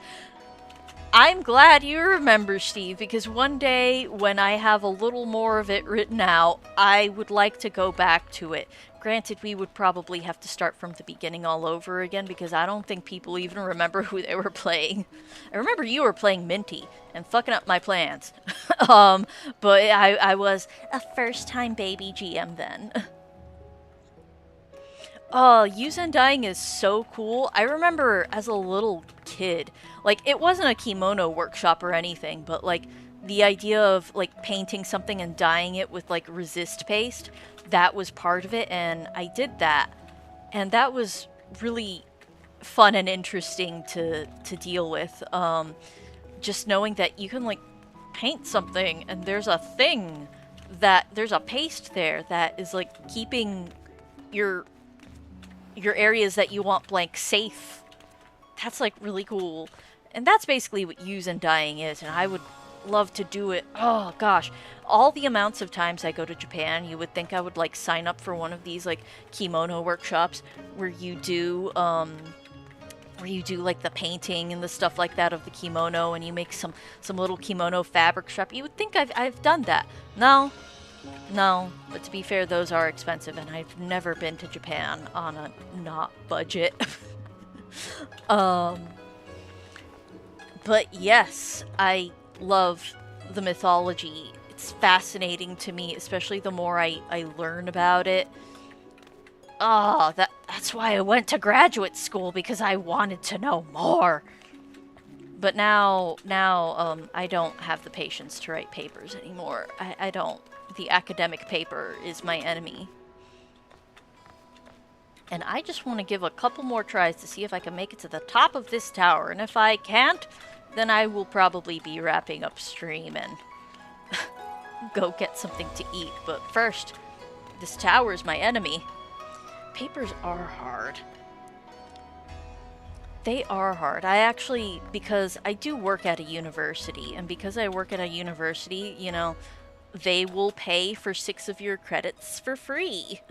I'm glad you remember, Steve, because one day when I have a little more of it written out, I would like to go back to it. Granted, we would probably have to start from the beginning all over again, because I don't think people even remember who they were playing. I remember you were playing Minty and fucking up my plans. But I was a first-time baby GM then. Oh, Use Undying is so cool. I remember as a little kid, like, it wasn't a kimono workshop or anything, but, like, the idea of, like, painting something and dyeing it with, like, resist paste, that was part of it, and I did that. And that was really fun and interesting to deal with. Just knowing that you can, like, paint something, and there's a thing there's a paste there that is, like, keeping your areas that you want blank safe. That's like really cool. And that's basically what Use Undying is, and I would love to do it. Oh gosh, all the amounts of times I go to Japan, you would think I would like sign up for one of these like kimono workshops where you do like the painting and the stuff like that of the kimono, and you make some little kimono fabric shop. You would think I've done that. No, but to be fair, those are expensive, and I've never been to Japan on a not budget. But yes, I love the mythology. It's fascinating to me, especially the more I learn about it. Oh, that's why I went to graduate school, because I wanted to know more. But now, I don't have the patience to write papers anymore. I don't. The academic paper is my enemy. And I just want to give a couple more tries to see if I can make it to the top of this tower. And if I can't, then I will probably be wrapping up stream and go get something to eat. But first, this tower is my enemy. Papers are hard. They are hard. I actually, because I do work at a university, and because I work at a university, you know, they will pay for 6 of your credits for free.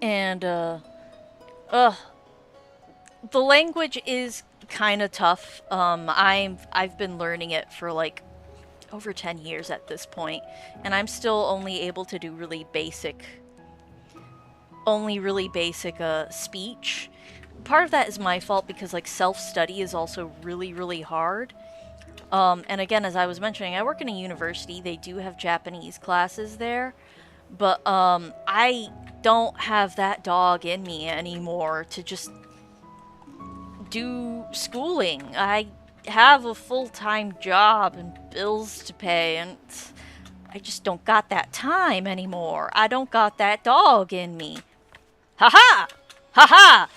And, ugh, the language is kind of tough. I've been learning it for like over 10 years at this point, and I'm still only able to do really basic speech. Part of that is my fault because like self-study is also really, really hard. And again, as I was mentioning, I work in a university. They do have Japanese classes there, but I don't have that dog in me anymore to just do schooling. I have a full-time job and bills to pay, and I just don't got that time anymore. I don't got that dog in me. Ha ha! Ha ha!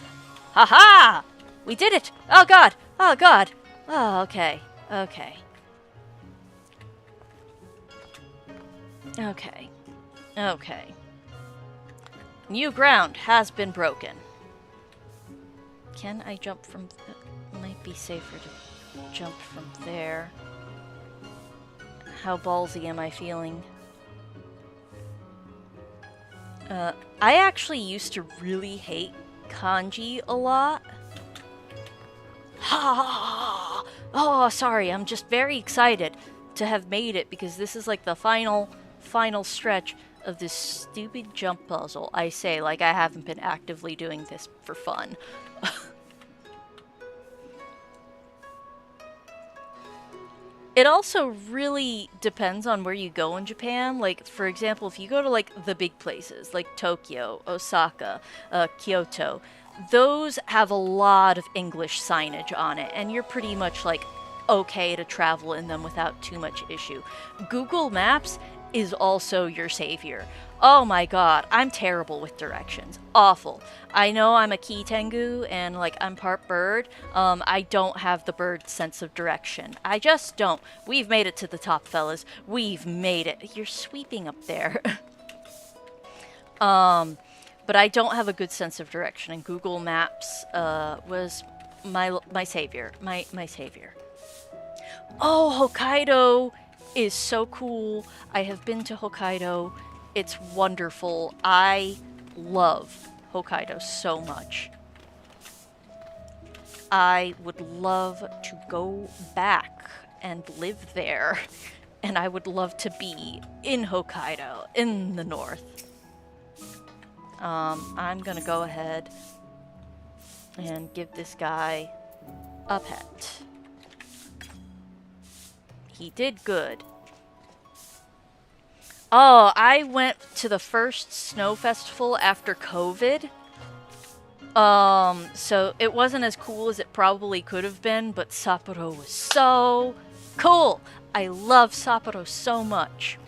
Ha ha! We did it! Oh god! Oh god! Oh, okay. Okay. Okay. Okay. New ground has been broken. Can I jump from... Might be safer to jump from there. How ballsy am I feeling? I actually used to really hate kanji a lot. Ha! Oh, sorry, I'm just very excited to have made it because this is like the final stretch of this stupid jump puzzle. I say like I haven't been actively doing this for fun. It also really depends on where you go in Japan. Like, for example, if you go to, like, the big places, like Tokyo, Osaka, Kyoto, those have a lot of English signage on it, and you're pretty much, like, okay to travel in them without too much issue. Google Maps is also your savior. Oh my god, I'm terrible with directions. Awful. I know I'm a key tengu and like I'm part bird. I don't have the bird sense of direction. I just don't. We've made it to the top, fellas. We've made it. You're sweeping up there. But I don't have a good sense of direction, and Google Maps was my savior. My savior. Oh, Hokkaido is so cool. I have been to Hokkaido. It's wonderful. I love Hokkaido so much. I would love to go back and live there. And I would love to be in Hokkaido, in the north. I'm gonna go ahead and give this guy a pet. He did good. Oh, I went to the first snow festival after COVID. So it wasn't as cool as it probably could have been, but Sapporo was so cool. I love Sapporo so much.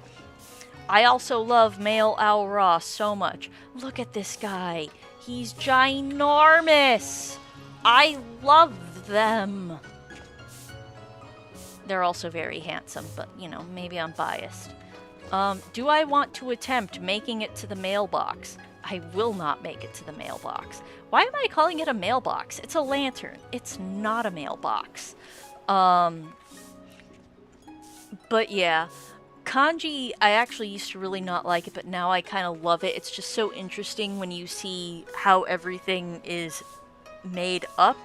I also love male owl Ross so much. Look at this guy. He's ginormous. I love them. They're also very handsome, but, you know, maybe I'm biased. Do I want to attempt making it to the mailbox? I will not make it to the mailbox. Why am I calling it a mailbox? It's a lantern. It's not a mailbox. But yeah, kanji, I actually used to really not like it, but now I kind of love it. It's just so interesting when you see how everything is made up.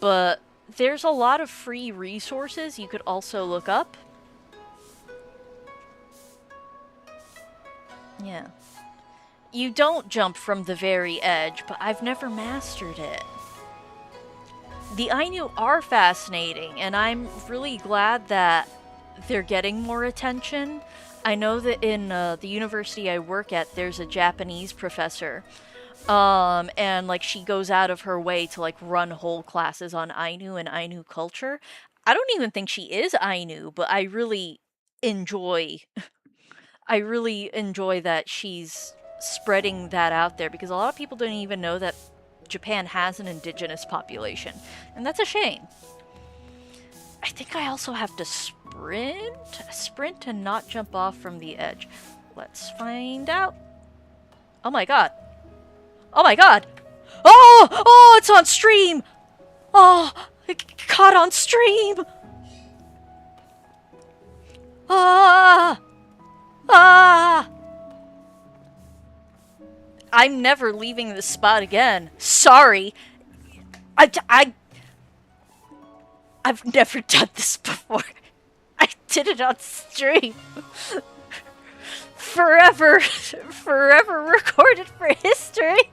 But there's a lot of free resources you could also look up. Yeah. You don't jump from the very edge, but I've never mastered it. The Ainu are fascinating, and I'm really glad that they're getting more attention. I know that in the university I work at, there's a Japanese professor, and like she goes out of her way to like run whole classes on Ainu and Ainu culture. I don't even think she is Ainu, but enjoy I really enjoy that she's spreading that out there because a lot of people don't even know that Japan has an indigenous population, and that's a shame. I think I also have to sprint and not jump off from the edge. Let's find out. Oh my god. Oh my god. Oh! Oh, it's on stream! Oh, it caught on stream! Ah! Ah! I'm never leaving this spot again. Sorry. I've never done this before. I did it on stream. Forever, forever recorded for history.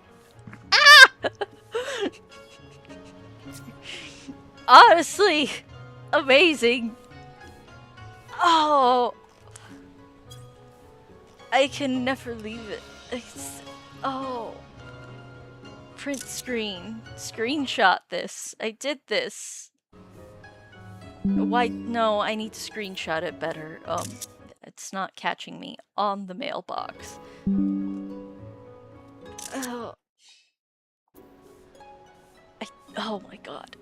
Honestly, amazing. Oh, I can never leave it. Oh, print screen. Screenshot this. I did this. Why? No, I need to screenshot it better. It's not catching me on the mailbox. Oh, oh my god.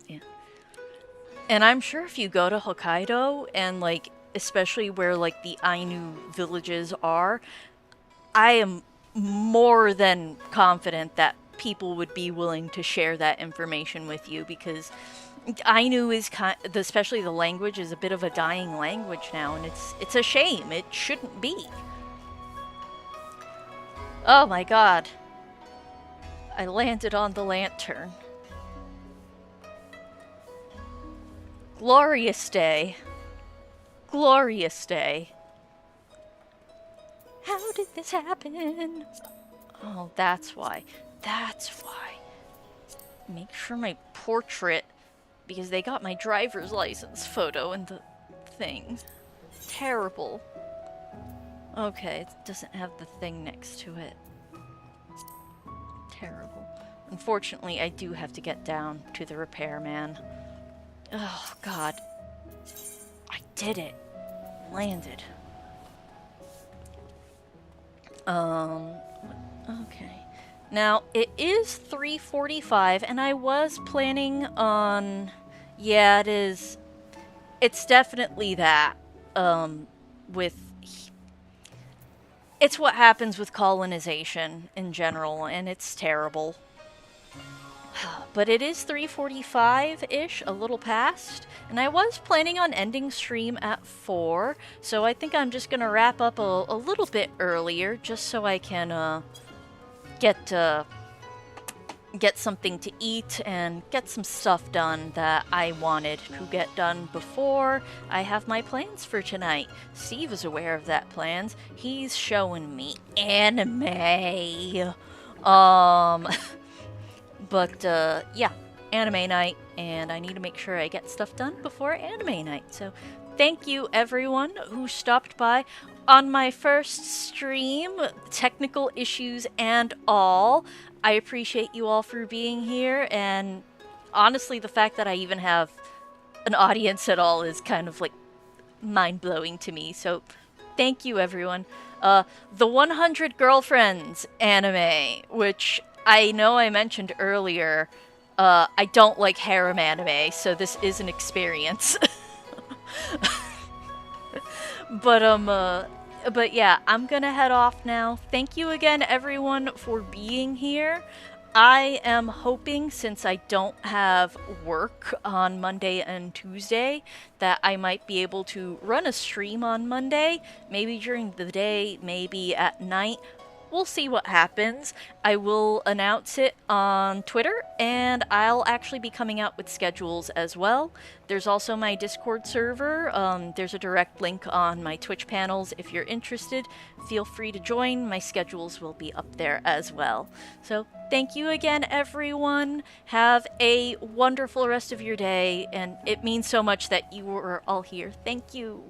Yeah. And I'm sure if you go to Hokkaido and, like, especially where, like, the Ainu villages are, I am more than confident that people would be willing to share that information with you, because Ainu is especially the language is a bit of a dying language now, and it's a shame. It shouldn't be. Oh my god. I landed on the lantern. Glorious day. Glorious day. How did this happen? Oh, that's why. That's why. Make sure my portrait, because they got my driver's license photo in the thing. Terrible. Okay, it doesn't have the thing next to it. Terrible. Unfortunately, I do have to get down to the repairman. Oh, God. I did it. Landed. Okay. Now, it is 3:45, and I was planning on... Yeah, it is... It's definitely that. With... It's what happens with colonization in general, and it's terrible. But it is 3:45-ish, a little past, and I was planning on ending stream at 4, so I think I'm just gonna wrap up a little bit earlier, just so I can, get something to eat and get some stuff done that I wanted to get done before I have my plans for tonight. Steve is aware of that plans. He's showing me anime. But, yeah, anime night, and I need to make sure I get stuff done before anime night. So, thank you everyone who stopped by on my first stream, technical issues and all. I appreciate you all for being here, and honestly, the fact that I even have an audience at all is kind of, like, mind-blowing to me. So, thank you everyone. The 100 Girlfriends anime, which... I know I mentioned earlier, I don't like harem anime, so this is an experience. But yeah, I'm gonna head off now. Thank you again, everyone, for being here. I am hoping, since I don't have work on Monday and Tuesday, that I might be able to run a stream on Monday, maybe during the day, maybe at night. We'll see what happens. I will announce it on Twitter, and I'll actually be coming out with schedules as well. There's also my Discord server. There's a direct link on my Twitch panels. If you're interested, feel free to join. My schedules will be up there as well. So thank you again, everyone. Have a wonderful rest of your day, and it means so much that you were all here. Thank you.